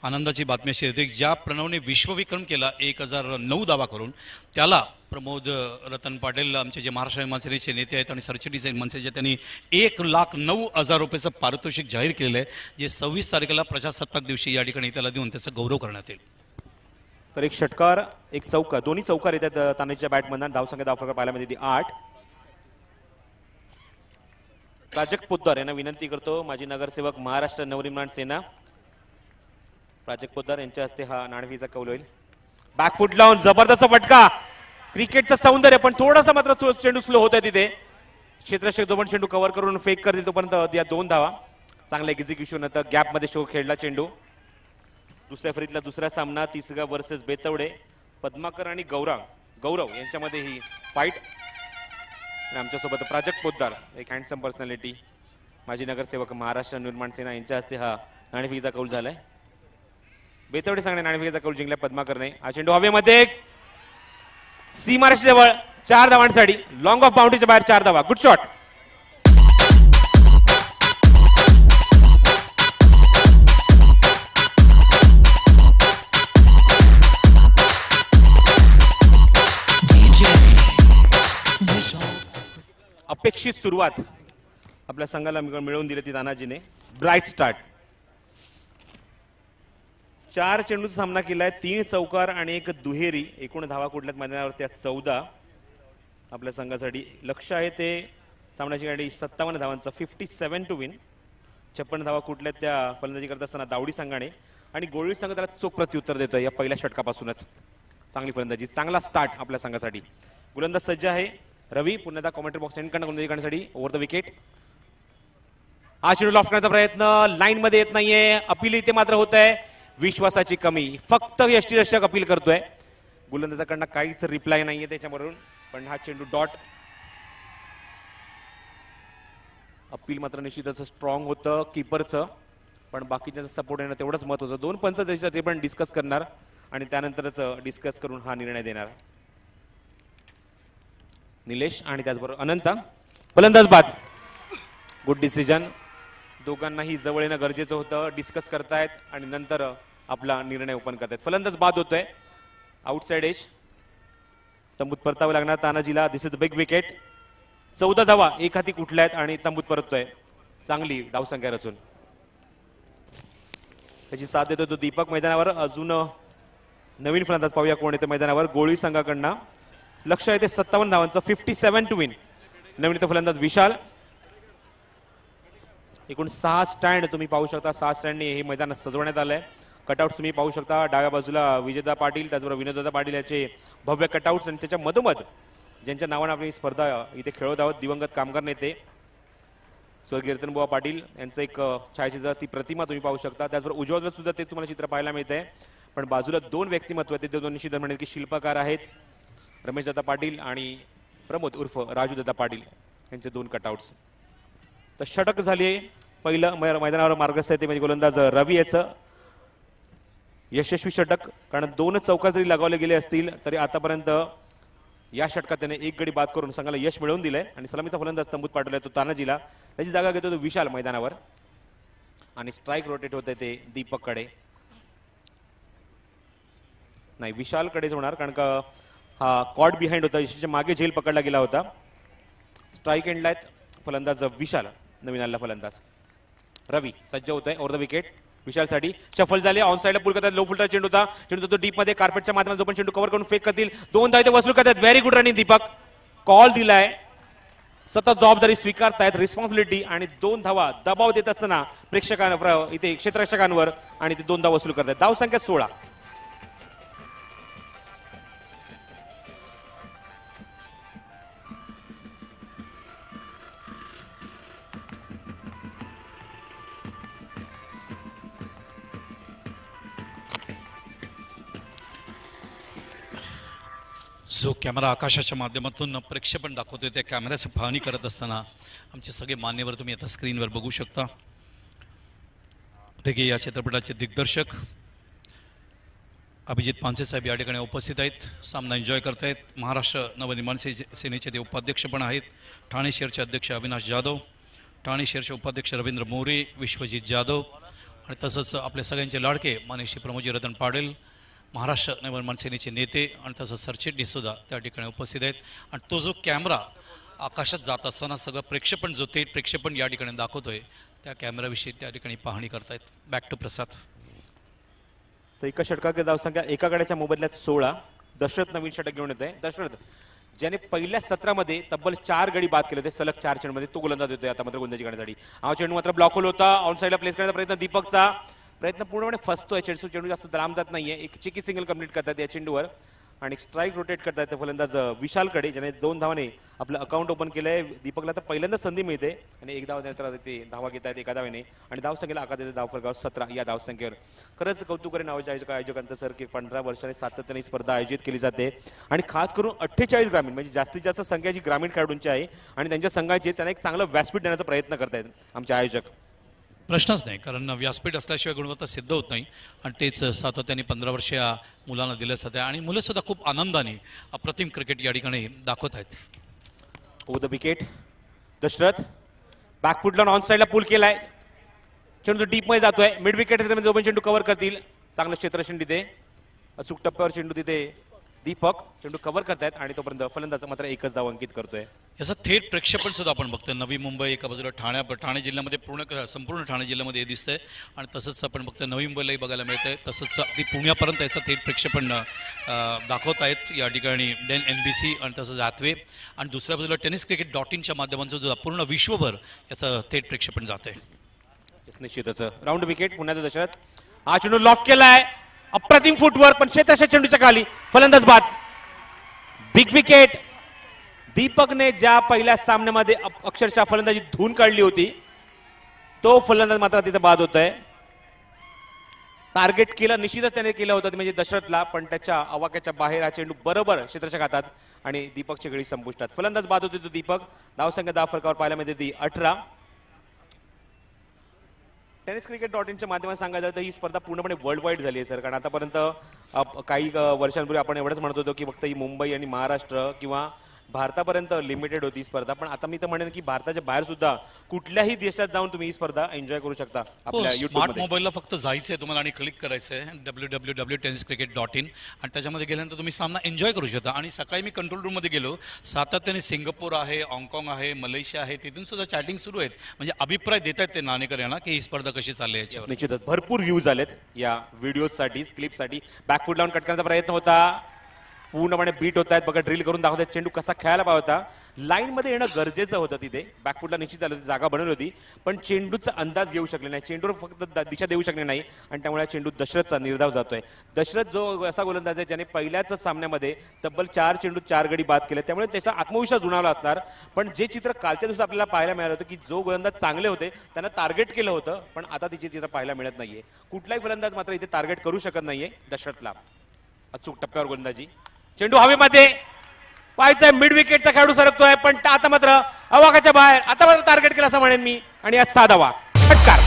आनंदाची बातमी अशी होती, ज्या प्रणवने विश्वविक्रम केला 1009 धावा करून, त्याला प्रमोद रतन पाटील आमचे जे महाराष्ट्र विमान सेनेचे नेते आहेत आणि सरचिटणीस मनसेचे, त्यांनी 1,09,000 रुपयाचं पारितोषिक जाहीर केलेलं आहे, जे 26 तारखेला प्रजासत्ताक दिवशी या ठिकाणी त्याला देऊन त्याचा गौरव करण्यात येईल. तर एक षटकार, एक चौकार, दोन्ही चौकार येतात तानेच्या बॅटमधून. धावसंख्या धावफरक पाहायला मिळते 8. प्राजक्त पोद्दार यांना विनंती करतो, माजी नगरसेवक महाराष्ट्र नवनिर्माण सेना प्राजक्त पोद्दार यांच्या हस्ते हा नाणेफेकीचा कौल होईल. बॅकफुट लावून जबरदस्त फटका, क्रिकेटचं सौंदर्य, पण थोडासा मात्र चेंडू स्लो होत आहे तिथे. क्षेत्ररक्षक दोन चेंडू कव्हर करून फेक करतील तोपर्यंत या 2 धावा. चांगला एक्झिक्युशन होतं, गॅप मध्ये शो खेळला चेंडू. दुसऱ्या फेरीतला दुसरा सामना तिसगाव वर्सेस बेतवडे, पद्माकर आणि गौरव यांच्यामध्ये ही फाईट. आणि आमच्यासोबत प्राजक्त पोद्दार, एक हँडसम पर्सनॅलिटी, माजी नगरसेवक महाराष्ट्र निर्माण सेना यांच्या हस्ते हा नाणेफेकीचा कौल झालाय. बेतवडे संघाने नाणेफेकीचा कौल जिंकला पद्माकरने. हा चेंडू हवेमध्ये सीमारेषेजवळ, 4 धावांसाठी, लॉंग ऑफ बाउंड्रीच्या बाहेर 4 धावा. Good shot. अपेक्षित सुरुवात आपल्या संघाला मिळवून दिली ती तानाजीने. Bright start. 4 चेंडूचा सामना केलाय, 3 चौकार आणि 1 दुहेरी. एकूण धावा कुठल्यात मैदानावर त्या 14 आपल्या संघासाठी. लक्ष आहे ते सामन्याची गाडी 57 धावांचा, 57 टू विन. 56 धावा कुठल्यात त्या फलंदाजी करत असताना दावडी संघाने, आणि गोळी संघ त्याला चोख प्रत्युत्तर देतोय या पहिल्या षटकापासूनच. चांगली फलंदाजी, चांगला स्टार्ट आपल्या संघासाठी. गोलंदाज सज्ज आहे रवी. पुन्हा एकदा कॉमेंट्री बॉक्स एंड गोलंदाजी करण्यासाठी. Over the wicket. हा चेंडू लॉफ्ट करण्याचा प्रयत्न लाईन मध्ये येत नाहीये. अपील इथे मात्र होत आहे. विश्वासाची कमी, फक्त यष्टीरक्षक अपील करतोय. गोलंदाजाकडनं काहीच रिप्लाय नाहीये त्याच्यावरून, पण हा चेंडू डॉट. अपील मात्र निश्चितच स्ट्रॉंग होतं कीपरचं, पण बाकीच्यांचा सपोर्ट येणं तेवढंच महत्त्वाचं. 2 पंच त्याच्यात ते पण डिस्कस करणार आणि त्यानंतरच डिस्कस करून हा निर्णय देणार. निलेश आणि त्याचबरोबर अनंत. फलंदाज बाद. Good decision. दोघांनाही जवळ येणं गरजेचं होतं. डिस्कस करतायत आणि नंतर आपला निर्णय ओपन करतायत. फलंदाज बाद होतोय. Outside edge. तंबूत परतावं लागणार तानाजीला. This is the big wicket. 14 धावा एक हाती कुठल्या आहेत आणि तंबूत परततोय. चांगली धावसंख्या रचून त्याची साथ देतो तो दीपक मैदानावर. अजून नवीन फलंदाज पाहूया कोण येतं मैदानावर. गोळी संघाकडनं लक्ष आहे ते 57 धावांचं, 57 टू विन. नवीन येतो फलंदाज विशाल. एकूण 6 स्टँड तुम्ही पाहू शकता. 6 स्टँडने हे मैदान सजवण्यात आलंय. कटआउट तुम्ही पाहू शकता. डाव्या बाजूला विजयदा पाटील, त्याचबरोबर विनोददा पाटील याचे भव्य कटआउट्स, आणि त्याच्या मधोमध ज्यांच्या नावाने आपली स्पर्धा इथे खेळत आहोत, दिवंगत कामगार नेते स्वर्गीय कीर्तनबुवा पाटील यांचं एक छायाचित्र, ती प्रतिमा तुम्ही पाहू शकता. त्याचबरोबर उजव्या सुद्धा ते तुम्हाला चित्र पाहायला मिळतंय. पण बाजूला 2 व्यक्तिमत्व आहेत, ते 2 निश्चित म्हणेल की शिल्पकार आहेत. रमेशदादा पाटील आणि प्रमोद उर्फ राजूदादा पाटील यांचे 2 कटआउट्स. तर षटक झाले. पहिलं मैदानावर मार्गस्थ आहे ते म्हणजे गोलंदाज रवी याचं यशस्वी षटक, कारण 2 चौकार जरी लगावले गेले असतील तरी आतापर्यंत या षटकात त्याने 1 गडी बाद करून संघाला यश मिळवून दिलंय. आणि सलामीचा फलंदाज तंबूत पाठवलाय तो तानाजीला. त्याची जागा घेतो तो विशाल मैदानावर, आणि स्ट्राईक रोटेट होते ते दीपककडे. नाही, विशालकडेच होणार, कारण का हा कॉट बिहाइंड होता. यशच्या मागे झेल पकडला गेला होता. स्ट्राईक एंडला आहेत फलंदाज विशाल. नवीन आलेला फलंदाज रवी सज्ज होत आहे. ओव्हर द विकेट विशालसाठी. शफल झाले. ऑन साइडला पुल करतात. लो फुलटा चेंडू होता. चेंडू तो डीप मध्ये कार्पेटच्या माध्यमातून पण चेंडू कव्हर करून फेक करतील. 2 धाव इथे वसूल करतात. Very good running Deepak. Call दिलाय. सतत जबाबदारी स्वीकारतायत, रिस्पॉन्सिबिलिटी, आणि 2 धावा दबाव देत असताना प्रेक्षकांवर इथे क्षेत्ररक्षकांवर, आणि ते 2 धाव वसूल करतात. धाव संख्या 16. जो कॅमेरा आकाशाच्या माध्यमातून प्रक्षेपण दाखवतोय त्या कॅमेऱ्याची पाहणी करत असताना आमचे सगळे मान्यवर तुम्ही आता स्क्रीनवर बघू शकता. रेगे या चित्रपटाचे दिग्दर्शक अभिजित पानसे साहेब या ठिकाणी उपस्थित आहेत. सामना एन्जॉय करतायत. महाराष्ट्र नवनिर्माण सेनेचे ते उपाध्यक्ष पण आहेत. ठाणे शहरचे अध्यक्ष अविनाश जाधव, ठाणे शहरचे उपाध्यक्ष रवींद्र मोरे, विश्वजित जाधव, आणि तसंच आपले सगळ्यांचे लाडके माननीय प्रमोदजी रतन पाटील, महाराष्ट्र नवनिर्माण सेनेचे नेते, आणि तसंच सरचिटणीससुद्धा त्या ठिकाणी उपस्थित आहेत. आणि तो जो कॅमेरा आकाशात जात असताना सगळं प्रेक्षेपण जो थेट प्रेक्षेपण या ठिकाणी दाखवतोय त्या कॅमेराविषयी त्या ठिकाणी पाहणी करतायत. बॅक टू प्रसाद. तर एका षटकाची धावसंख्या एका गड्याच्या मोबदल्यात 16. दशरथ नवीन षटक घेऊन येत आहे. दशरथ ज्याने पहिल्या सत्रामध्ये तब्बल 4 गडी बाद केले होते सलग 4 चेंडूमध्ये, तो गोलंदाज देतोय आता मात्र गोलंदाजी करण्यासाठी. हा चेंडू मात्र ब्लॉक होल होता. ऑन साइडला प्लेस करण्याचा प्रयत्न दीपकचा. प्रयत्न पूर्णपणे फसतोय. चेंडू जास्त लांब जात नाहीये. एक चिकी सिंगल कंप्लीट करतात या चेंडूवर, आणि स्ट्राईक रोटेट करतात फलंदाज विशालकडे, ज्याने 2 धावाने आपलं अकाउंट ओपन केलंय. दीपकला तर पहिल्यांदा संधी मिळते, आणि 1 धाव नंतर ते धावा घेत आहेत एका धावेने, आणि धावसंख्येला आकार देते धावफलकावर 17 या धावसंख्येवर. खरंच कौतुक आहे नावाच्या आयोजकांचं सर, की 15 वर्षांनी सातत्याने स्पर्धा आयोजित केली जाते, आणि खास करून 48 ग्रामीण म्हणजे जास्तीत जास्त संख्या जी ग्रामीण खेळाडूंची आहे आणि त्यांच्या संघाची, त्यांना एक चांगलं व्यासपीठ देण्याचा प्रयत्न करतायत आमचे आयोजक. प्रश्नच नाही, कारण व्यासपीठ असल्याशिवाय गुणवत्ता सिद्ध होत नाही, आणि तेच सातत्याने 15 वर्ष या मुलांना दिलं जातं, आणि मुलंसुद्धा खूप आनंदाने अप्रतिम क्रिकेट या ठिकाणी दाखवत आहेत. ओव्हर द विकेट दशरथ बॅकफुटला ऑन साइडला पूल केलाय. चेंडू डीप मध्ये जातोय. मिड विकेट दोन चेंडू कव्हर करतील. चांगलं क्षेत्ररक्षण तिथे, अचूक टप्प्यावर चेंडू तिथे दीपक चेंडू कव्हर करतायत आणि तोपर्यंत फलंदाज मात्र एकच धाव अंकित करतोय. याचं थेट प्रक्षेपण सुद्धा आपण बघतोय. नवी मुंबई एका बाजूला ठाणे जिल्ह्यामध्ये संपूर्ण ठाणे जिल्ह्यामध्ये हे दिसतंय आणि तसंच आपण बघतोय नवी मुंबईलाही बघायला मिळतंय. तसंच अगदी पुण्यापर्यंत याचं थेट प्रक्षेपण दाखवत आहेत या ठिकाणी NBC आणि तसंच हातवे आणि दुसऱ्या बाजूला tenniscricket.in च्या माध्यमातून सुद्धा पूर्ण विश्वभर याचं थेट प्रक्षेपण जात आहे. निश्चितच राऊंड विकेट पुन्हा दशरथ. हा चेंडू लॉफ्ट केलाय अप्रतिम फुटवर पण क्षेत्ररक्षक चेंडूच्या खाली फलंदाज बाद. Big wicket. दीपकने ज्या पहिल्या सामन्यामध्ये अक्षरशः फलंदाजी धून काढली होती तो फलंदाज मात्र तिथे बाद होतोय. टार्गेट केलं निश्चितच त्याने केलं होतं म्हणजे दशरथला पण त्याच्या आवाक्याच्या बाहेर हा चेंडू बरोबर क्षेत्ररक्षक हातात आणि दीपकची गळी संपुष्टात. फलंदाज बाद होते तो दीपक. धावसंख्या 10 फरकावर पाहायला मिळते 18. tenniscricket.in च्या माध्यमातून सांगायचं तर ही स्पर्धा पूर्णपणे वर्ल्ड वाईड झाली आहे सर. कारण आतापर्यंत काही वर्षांपूर्वी आपण एवढंच म्हणत होतो की फक्त ही मुंबई आणि महाराष्ट्र किंवा भारतापर्यंत लिमिटेड होती स्पर्धा पण आता मी तर म्हणेन की भारताच्या बाहेर सुद्धा कुठल्याही देशात जाऊन तुम्ही ही स्पर्धा एन्जॉय करू शकता आपल्या स्मार्ट मोबाईलला फक्त जायचंय तुम्हाला आणि क्लिक करायचंय www.tenniscricket.in आणि त्याच्यामध्ये गेल्यानंतर तुम्ही सामना एन्जॉय करू शकता. आणि सकाळी मी कंट्रोल रूम मध्ये गेलो सातत्याने सिंगापूर आहे हाँगकाँग आहे मलेशिया आहे तिथून सुद्धा चॅटिंग सुरू आहेत म्हणजे अभिप्राय देत आहेत ते नाणेकर यांना की ही स्पर्धा कशी चालली याच्यावर. निश्चितच भरपूर व्ह्यूज आलेत या व्हिडिओसाठी क्लिपसाठी. बॅकफूट लावून कट करण्याचा प्रयत्न होता पूर्णपणे बीट होत आहेत बघा ड्रिल करून दाखवतात चेंडू कसा खेळायला पाहिजे होता. लाईन मध्ये येणं गरजेचं होतं तिथे बॅकफुटला निश्चित आलं जागा बनवली होती पण चेंडूचा अंदाज घेऊ शकले नाही चेंडूवर फक्त दिशा देऊ शकले नाही आणि त्यामुळे चेंडू दशरथचा निर्धाव जातोय. दशरथ जो असा गोलंदाज आहे ज्याने पहिल्याच सामन्यामध्ये तब्बल 4 चेंडू 4 गडी बाद केले त्यामुळे त्याचा आत्मविश्वास जुणावला असणार. पण जे चित्र कालच्या दिवसात आपल्याला पाहायला मिळालं होतं की जो गोलंदाज चांगले होते त्यांना टार्गेट केलं होतं पण आता तिचे चित्र पाहायला मिळत नाहीये. कुठलाही फलंदाज मात्र इथे टार्गेट करू शकत नाहीये दशरथला. अचूक टप्प्यावर गोलंदाजी चेंडू हवेमध्ये पाहायचंय मिड विकेटचा खेळाडू सरकतोय पण आता मात्र अवाकाच्या बाहेर आता मात्र टार्गेट केला असं म्हणेन मी आणि आज 6 धावा षटकार.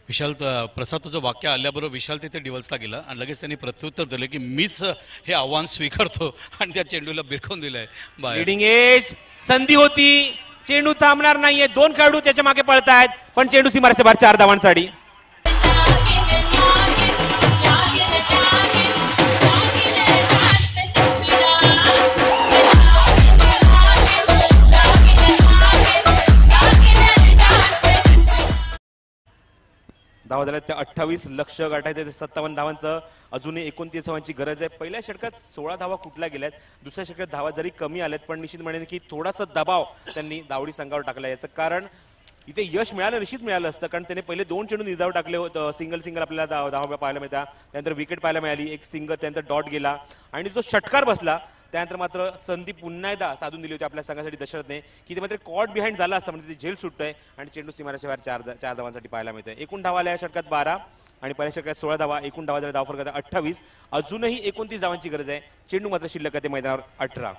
विशाल प्रसाद तुझं वाक्य आल्याबरोबर विशाल तिथे डिवल्सला गेला आणि लगेच त्यांनी प्रत्युत्तर दिलं की मीच हे आव्हान स्वीकारतो आणि त्या चेंडूला बिरकवून दिलंय बाहेर. लीडिंग एज संधी होती चेंडू थांबणार नाहीये 2 खेळाडू त्याच्या मागे पळतायत पण चेंडू सीमारेषे बाहेर 4 धावांसाठी. धावा झाल्या त्या 28 लक्ष गाठायचे 57 धावांचं अजूनही 29 धावांची गरज आहे. पहिल्या षटकात 16 धावा कुठल्या गेल्यात दुसऱ्या षटकात धावा जरी कमी आल्यात पण निश्चित म्हणेन की थोडासा दबाव त्यांनी दावडी संघावर टाकला. याचं कारण इथे यश मिळालं निश्चित मिळालं असतं कारण त्याने पहिले 2 चेंडू निर्धाव टाकले होतं. सिंगल आपल्याला धावा पाहायला मिळता त्यानंतर विकेट पाहायला मिळाली एक सिंगल त्यानंतर डॉट गेला आणि जो षटकार बसला त्यानंतर मात्र संधी पुन्हा एकदा साधून दिली होती आपल्या संघासाठी दशरथने की ते मात्र कॉट बिहाइंड झाला असता म्हणजे ते झेल सुटतोय आणि चेंडू सीमारेषेच्या बाहेर 4 धावांसाठी पाहायला मिळतोय. एकूण धावा आल्या या षटकात 12 आणि पहिल्या षटकात 16 धावा एकूण धावा झाल्या धाव फरकात 28. अजूनही 29 धावांची गरज आहे. चेंडू मात्र शिल्लक आहे मैदानावर 18.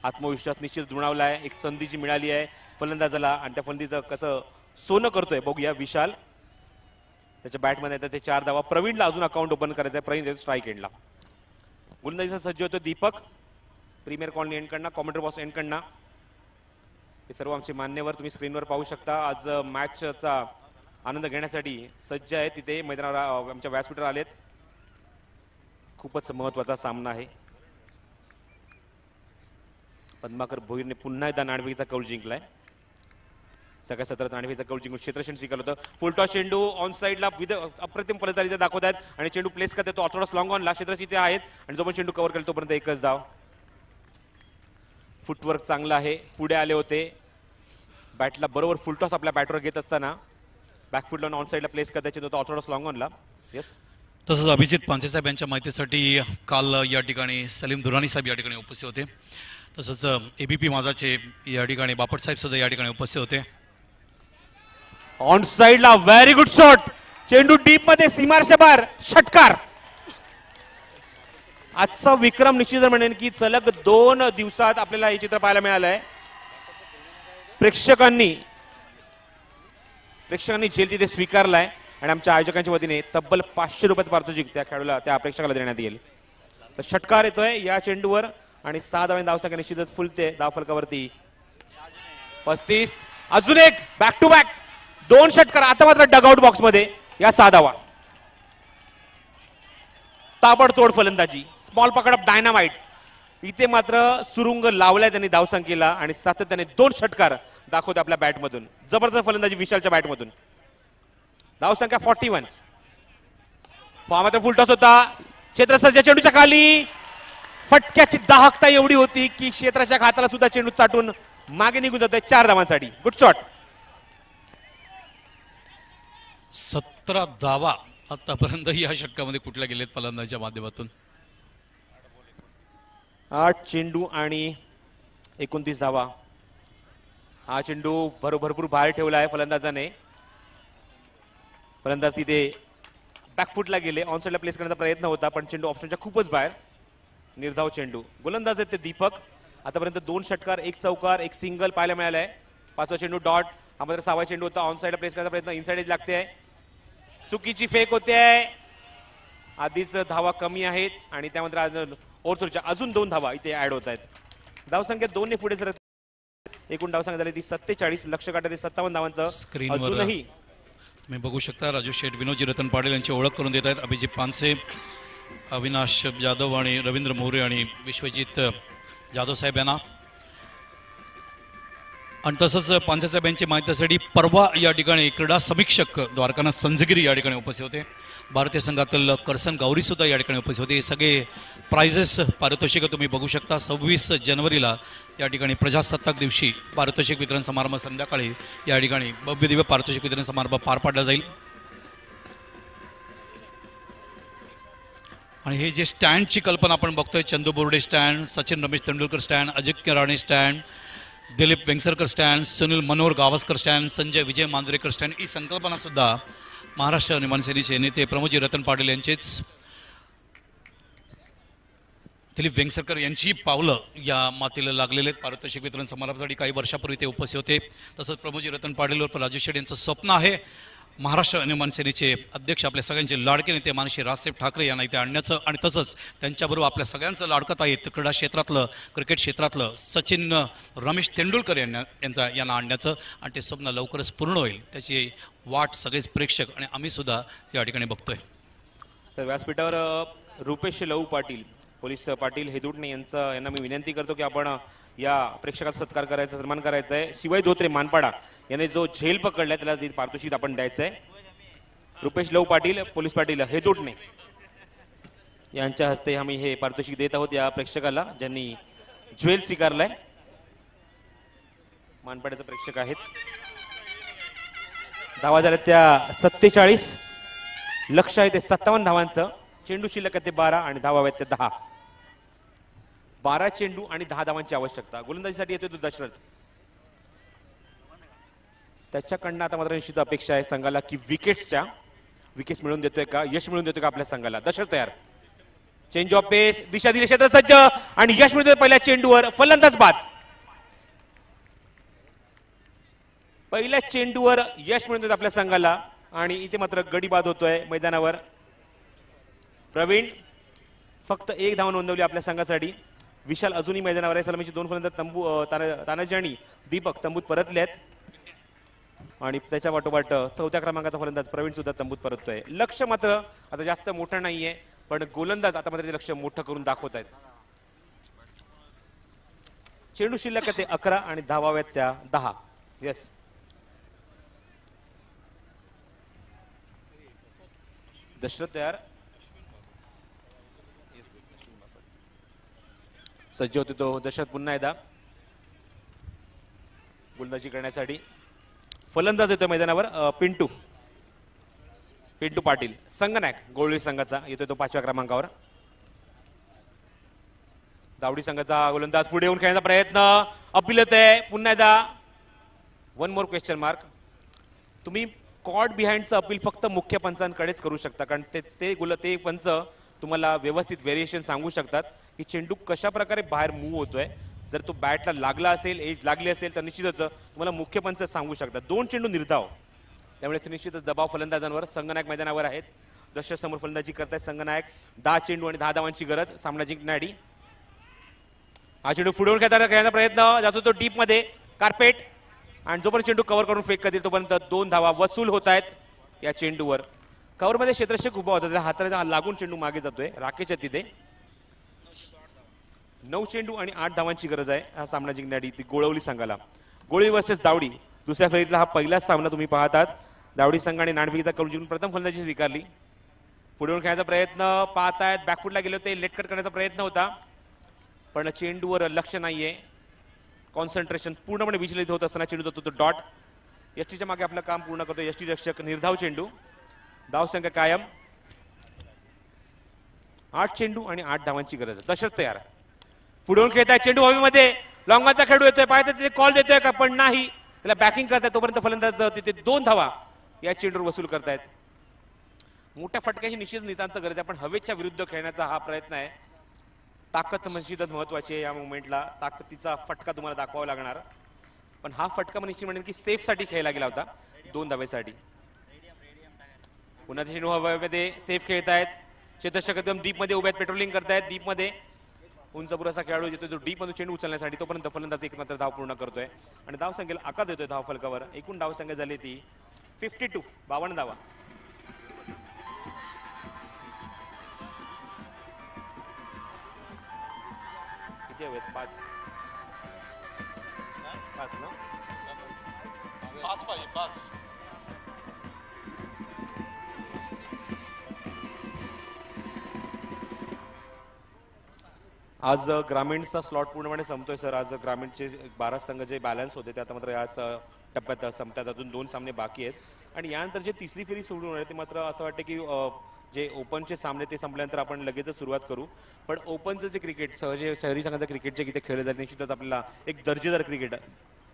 आत्मविश्वास निश्चित दुणावला आहे. एक संधी जी मिळाली आहे फलंदाजाला आणि त्या फलंदाजीचं कसं सोनं करतोय बघूया. विशाल त्याच्या बॅटमध्ये येतात ते 4 धावा. प्रवीणला अजून अकाउंट ओपन करायचं आहे. प्रवीण स्ट्राईक एंडला गोलंदाजीचा सज्ज होतो दीपक. प्रीमियर कॉलनी एंडकडनं कॉमेंट्री बॉक्स एंडकडनं हे सर्व आमचे मान्यवर तुम्ही स्क्रीनवर पाहू शकता. आज मॅचचा आनंद घेण्यासाठी सज्ज आहे तिथे मैदानावर आमच्या व्यासपीठावर आलेत. खूपच महत्वाचा सामना आहे. पद्माकर भोईरने पुन्हा एकदा नाणेफेकीचा कौल जिंकलाय. सगळ्या सत्रात नाणेफेकीचा कौल जिंकून क्षेत्ररक्षण स्वीकारलं होतं. फुलटॉस चेंडू ऑन साईडला अप्रतिम फलंदाजी दाखवत आहेत आणि चेंडू प्लेस करत येतो थोडासा लॉंग ऑनला क्षेत्ररक्षक इथे आहेत आणि जो पण चेंडू कव्हर केला तोपर्यंत एकच धाव. फुटवर्क चांगला आहे. पुढे आले होते बॅटला बरोबर फुलटॉस आपल्या बॅटवर घेत असताना बॅकफुट लावून ऑन साईडला प्लेस करता चेंडू थोडासा लॉंग ऑनला. येस तसंच अभिजित पांचे साहेब यांच्या माहितीसाठी काल या ठिकाणी सलीम दुरानी साहेब या ठिकाणी उपस्थित होते. तसंच ABP माझाचे या ठिकाणी बापट साहेब सुद्धा या ठिकाणी उपस्थित होते. ऑन साईडला व्हेरी गुड शॉट. चेंडू डीप मध्ये सीमारेषेच्या बाहेर षटकार. आजचा विक्रम निश्चित म्हणेन की सलग 2 दिवसात आपल्याला हे चित्र पाहायला मिळालंय. प्रेक्षकांनी झेल तिथे स्वीकारलाय आणि आमच्या आयोजकांच्या वतीने तब्बल 500 रुपयाचं पारितोषिक त्या खेळाडूला त्या प्रेक्षकाला देण्यात येईल. तर षटकार येतोय या चेंडूवर आणि 6 धावांनी धावसंख्या निश्चितच फुलते धावफलकावरती. 35. अजून एक बॅक टू बॅक 2 षटकार. आता मात्र डगआउट बॉक्स मध्ये या 6 धावा. ताबडतोड फलंदाजी, स्मॉल पकडअप डायनामाइट. इथे मात्र सुरुंग लावलाय त्यांनी धावसंख्येला आणि सातत्याने 2 षटकार दाखवते आपल्या बॅटमधून. जबरदस्त फलंदाजी विशालच्या बॅटमधून. धावसंख्या 41. मात्र फुलटॉस होता. क्षेत्रसज्ज चेंडूच्या खाली. फटक्याची दाहकता एवढी होती की क्षेत्राच्या खाताला सुद्धा चेंडू चाटून मागे निघून जातोय 4 धावांसाठी. Good shot. 17 धावा आतापर्यंत या षटकामध्ये कुठल्या गेलेत फलंदाजीच्या माध्यमातून. 8 चेंडू आणि 29 धावा. हा चेंडू भरपूर बाहेर ठेवला आहे फलंदाजाने. फलंदाज तिथे बॅकफुटला गेले. ऑनसाइडला प्लेस करण्याचा प्रयत्न होता पण चेंडू ऑप्शनच्या खूपच बाहेर. निर्धाव चेंडू. गोलंदाज आहेत ते दीपक. आतापर्यंत 2 षटकार, 1 चौकार, 1 सिंगल पाहायला मिळालाय. 5वा चेंडू डॉट. हा मात्र 6वा चेंडू होता. ऑनसाइडला प्लेस करण्याचा प्रयत्न, इनसाइड एज लागते आहे. चुकीची फेक होते आहे. आधीच धावा कमी आहेत आणि त्यामध्ये ओरतूरच्या अजून 2 धावा इथे ऍड होत आहेत. धावसंख्या 2 ने पुढे सरत. एकूण धावसंख्या झाली ती 47. लक्ष गाठते 57 धावांचं. स्क्रीनवर अजूनही तुम्ही बघू शकता राजू शेठ, विनोदजी रतन पाटील यांची ओळख करून देत आहेत. अभिजित पानसे, अविनाश जाधव आणि रवींद्र मोरे आणि विश्वजित जाधव साहेब यांना. आणि तसंच पानसे साहेब यांची माहितीसाठी परवा या ठिकाणी क्रीडा समीक्षक द्वारकानाथ संझगिरी या ठिकाणी उपस्थित होते. भारतीय संघातील करसन गौरी सुद्धा या ठिकाणी उपस्थित होते. हे सगळे प्राइजेस पारितोषिक तुम्ही बघू शकता. 26 जानेवारीला या ठिकाणी प्रजासत्ताक दिवशी पारितोषिक वितरण समारंभ संध्याकाळी या ठिकाणी भव्य दिव्य पारितोषिक वितरण समारंभ पार पाडला जाईल. आणि हे जे स्टँडची कल्पना आपण बघतोय, Chandu Borde stand, Sachin Ramesh Tendulkar stand, Ajinkya Rane stand, Dilip Vengsarkar stand, Sunil Manohar Gavaskar stand, Sanjay Vijay Manjrekar stand, ही संकल्पना सुद्धा महाराष्ट्र निर्माण सेनेचे नेते प्रमोदजी रतन पाटील यांचेच. दिलीप वेंगसरकर यांची पावलं या मातीला लागलेले आहेत. पारितोषिक वितरण समारंभासाठी काही वर्षापूर्वी ते उपस्थित होते. तसंच प्रमोदजी रतन पाटील उर्फ राजू शेठ यांचं स्वप्न आहे महाराष्ट्र निर्माण सेनेचे अध्यक्ष, आपल्या सगळ्यांचे लाडके नेते मानशी राजसाहेब ठाकरे यांना इथे आणण्याचं. आणि तसंच त्यांच्याबरोबर आपल्या सगळ्यांचं लाडकं आहेत क्रीडा क्षेत्रातलं, क्रिकेट क्षेत्रातलं सचिन रमेश तेंडुलकर यांना आणण्याचं. आणि ते स्वप्न लवकरच पूर्ण होईल त्याची वाट सगळेच प्रेक्षक आणि आम्ही सुद्धा या ठिकाणी बघतोय. तर व्यासपीठावर रुपेश लहू पाटील, पोलीस पाटील हेदुटणे यांना मी विनंती करतो की आपण या प्रेक्षकाचा सत्कार करायचा, सन्मान करायचा आहे. शिवाय धोत्रे मानपाडा याने जो झेल पकडलाय त्याला पारितोषिक आपण द्यायचं आहे. रुपेश लहू पाटील, पोलीस पाटील हेदुटणे यांच्या हस्ते आम्ही हे पारितोषिक देत आहोत या प्रेक्षकाला ज्यांनी ज्वेल स्वीकारलाय. मानपाड्याचे प्रेक्षक आहेत. धावा झाल्या त्या 47. लक्ष आहे ते 57 धावांचं. चेंडू शिल्लक आहे ते 12 आणि धावा आहेत ते 10. 12 चेंडू आणि 10 धावांची आवश्यकता. गोलंदाजीसाठी येतोय तो दशरथ. त्याच्याकडनं आता मात्र निश्चित अपेक्षा आहे संघाला की विकेट्स मिळवून देतोय का, यश मिळवून देतोय का आपल्या संघाला. दशरथ तयार. चेंज ऑफ पेस, दिशा दिली क्षेत्र सज्ज आणि यश मिळतोय पहिल्या चेंडूवर. फलंदाज बाद. पहिल्या चेंडूवर यश मिळतोय आपल्या संघाला आणि इथे मात्र गडी बाद होतोय मैदानावर. प्रवीण फक्त 1 धाव नोंदवली आपल्या संघासाठी. विशाल अजूनही मैदानावर आहे. सलामीचे 2 फलंदाज तानाजी आणि दीपक तंबूत परतले आहेत आणि त्याच्या वाटोवाट 4थ्या क्रमांकाचा फलंदाज प्रवीण सुद्धा तंबूत परततोय. लक्ष मात्र आता जास्त मोठं नाहीये पण गोलंदाज आता मात्र ते लक्ष मोठं करून दाखवत आहेत. चेंडू शिल्लक ते 11 आणि धावाव्यात त्या 10. येस, दशरथ तयार. सज्ज होते तो दशरथ पुन्हा एकदा गोलंदाजी करण्यासाठी. फलंदाज येतोय मैदानावर पिंटू पाटील, संगनायक गोळी संघाचा येतोय तो 5व्या क्रमांकावर. दावडी संघाचा गोलंदाज पुढे येऊन खेळण्याचा प्रयत्न. अपील येतोय पुन्हा एकदा. 1 मोर क्वेश्चन मार्क. तुम्ही कॉर्ड बिहाइंडचं अपील फक्त मुख्य पंचांकडेच करू शकता कारण ते पंच तुम्हाला व्यवस्थित व्हेरिएशन सांगू शकतात की चेंडू कशा प्रकारे बाहेर मूव्ह होतोय. जर तो बॅटला लागला असेल, एज लागली असेल तर निश्चितच तुम्हाला मुख्य पंच सांगू शकतात. 2 चेंडू निर्धाव, त्यामुळे निश्चितच दबाव फलंदाजांवर. संगनायक मैदानावर आहेत. दशरथ समोर फलंदाजी करतायत संगनायक. 10 चेंडू आणि 10 धावांची गरज सामना जिंकण्यासाठी. हा चेंडू पुढे खेळण्याचा प्रयत्न जातो तो डीप मध्ये कार्पेट आणि जोपर्यंत चेंडू कव्हर करून फेक करतील तोपर्यंत 2 धावा वसूल होत आहेत या चेंडूवर. कव्हर मध्ये क्षेत्ररक्षक उभा होता, हाताला लागून चेंडू मागे जातोय. राकेश आहे तिथे. 9 चेंडू आणि 8 धावांची गरज आहे हा सामना जिंकण्यासाठी गोळवली संघाला. गोळी वर्सेस दावडी दुसऱ्या फेरीतला हा पहिलाच सामना तुम्ही पाहतात. दावडी संघाने नाणेफेकीचा करून जिंकून प्रथम फलंदाजी स्वीकारली. पुढे खेळण्याचा प्रयत्न पाहतायत. बॅकफुटला गेले होते, लेट कट करण्याचा प्रयत्न होता पण चेंडूवर लक्ष नाहीये. कॉन्सन्ट्रेशन पूर्णपणे विचलित होत असताना चेंडू जातो तो डॉट. यष्टीच्या मागे आपलं काम पूर्ण करतो यष्टी रक्षक. निर्धाव चेंडू. धाव संख्या कायम. 8 चेंडू आणि 8 धावांची गरज. दशरथ तयार. पुढून खेळताय चेंडू हवेमध्ये. लॉंगाचा खेळू येतोय, पाहायचा तिथे कॉल देतोय का पण नाही. त्याला बॅकिंग करताय तोपर्यंत फलंदाज तिथे 2 धावा या चेंडूवर वसूल करतायत. मोठ्या फटक्याची निश्चित नितांत गरज आहे पण हवेच्या विरुद्ध खेळण्याचा हा प्रयत्न आहे. ताकद निश्चितच महत्वाची आहे या मुवमेंटला. ताकदीचा फटका तुम्हाला दाखवावा लागणार पण हा फटका निश्चित म्हणेल की सेफ साठी खेळला गेला होता 2 धावेसाठी. पुन्हा चेंडू हवेमध्ये सेफ खेळतायत. क्षेत्ररक्षक एकदम डीप मध्ये उभ्यात, पेट्रोलिंग करतायत डीप मध्ये. उंच पुरासा खेळाडू येतो तो डीप मध्ये चेंडू उचलण्यासाठी तोपर्यंत फलंदाज एक मात्र धाव पूर्ण करतोय आणि धाव संख्येला आकार देतोय धाव फलकावर. एकूण धाव संख्या झाली ती 52. 52 धावा. किती हवेत? 5 ना 5 पाहिजे 5. आज ग्रामीणचा स्लॉट पूर्णपणे संपतोय सर. आज ग्रामीणचे 12 संघ जे बॅलन्स होते ते आता मात्र या टप्प्यात संपतात. अजून 2 सामने बाकी आहेत आणि यानंतर जे तिसरी फेरी सुरू होणार आहे ते मात्र असं वाटतं की जे ओपनचे सामने ते संपल्यानंतर आपण लगेचच सुरुवात करू. पण ओपनचं जे क्रिकेट शहरी संघाचं क्रिकेट जे इथे खेळलं जाते निश्चितच आपल्याला एक दर्जेदार क्रिकेट,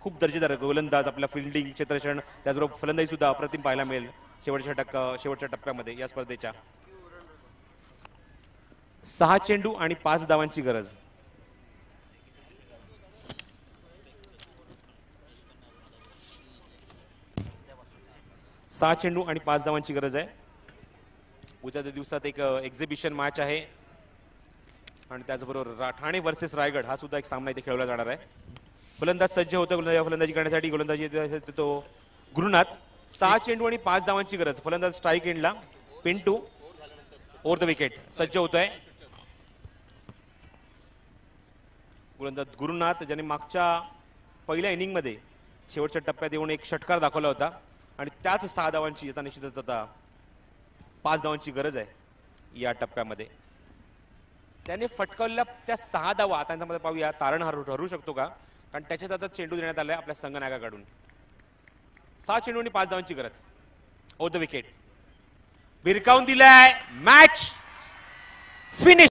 खूप दर्जेदार गोलंदाज, आपला फिल्डिंग, क्षेत्ररक्षण, त्याचबरोबर फलंदाजी सुद्धा अप्रतिम पाहायला मिळेल शेवटच्या टप्प्यामध्ये या स्पर्धेच्या. 6 चेंडू आणि 5 धावांची गरज. सहा चेंडू आणि 5 धावांची गरज आहे. उद्या दिवसात एक एक्झिबिशन मॅच आहे आणि त्याचबरोबर ठाणे वर्सेस रायगड हा सुद्धा एक सामना इथे खेळवला जाणार आहे. फलंदाज सज्ज होतो फलंदाजी करण्यासाठी. गोलंदाजी तो गुरुनाथ. 6 चेंडू आणि 5 धावांची गरज. फलंदाज स्ट्राईक एंडला. पिंटू ओव्हर द विकेट सज्ज होतोय. गोलंदाज गुरुनाथ ज्याने मागच्या पहिल्या इनिंग मध्ये शेवटच्या टप्प्यात येऊन एक षटकार दाखवला होता आणि त्याच 6 धावांची आता निश्चितच आता 5 धावांची गरज आहे या टप्प्यामध्ये. त्याने फटकावलेल्या त्या 6 धावा आता त्यामध्ये पाहूया तारण ठरू शकतो का, कारण त्याच्यात आता चेंडू देण्यात आलाय आपल्या संघनायकाकडून. 6 चेंडू आणि 5 धावांची गरज. ओव्हर द विकेट भिरकावून दिलाय. Match finish.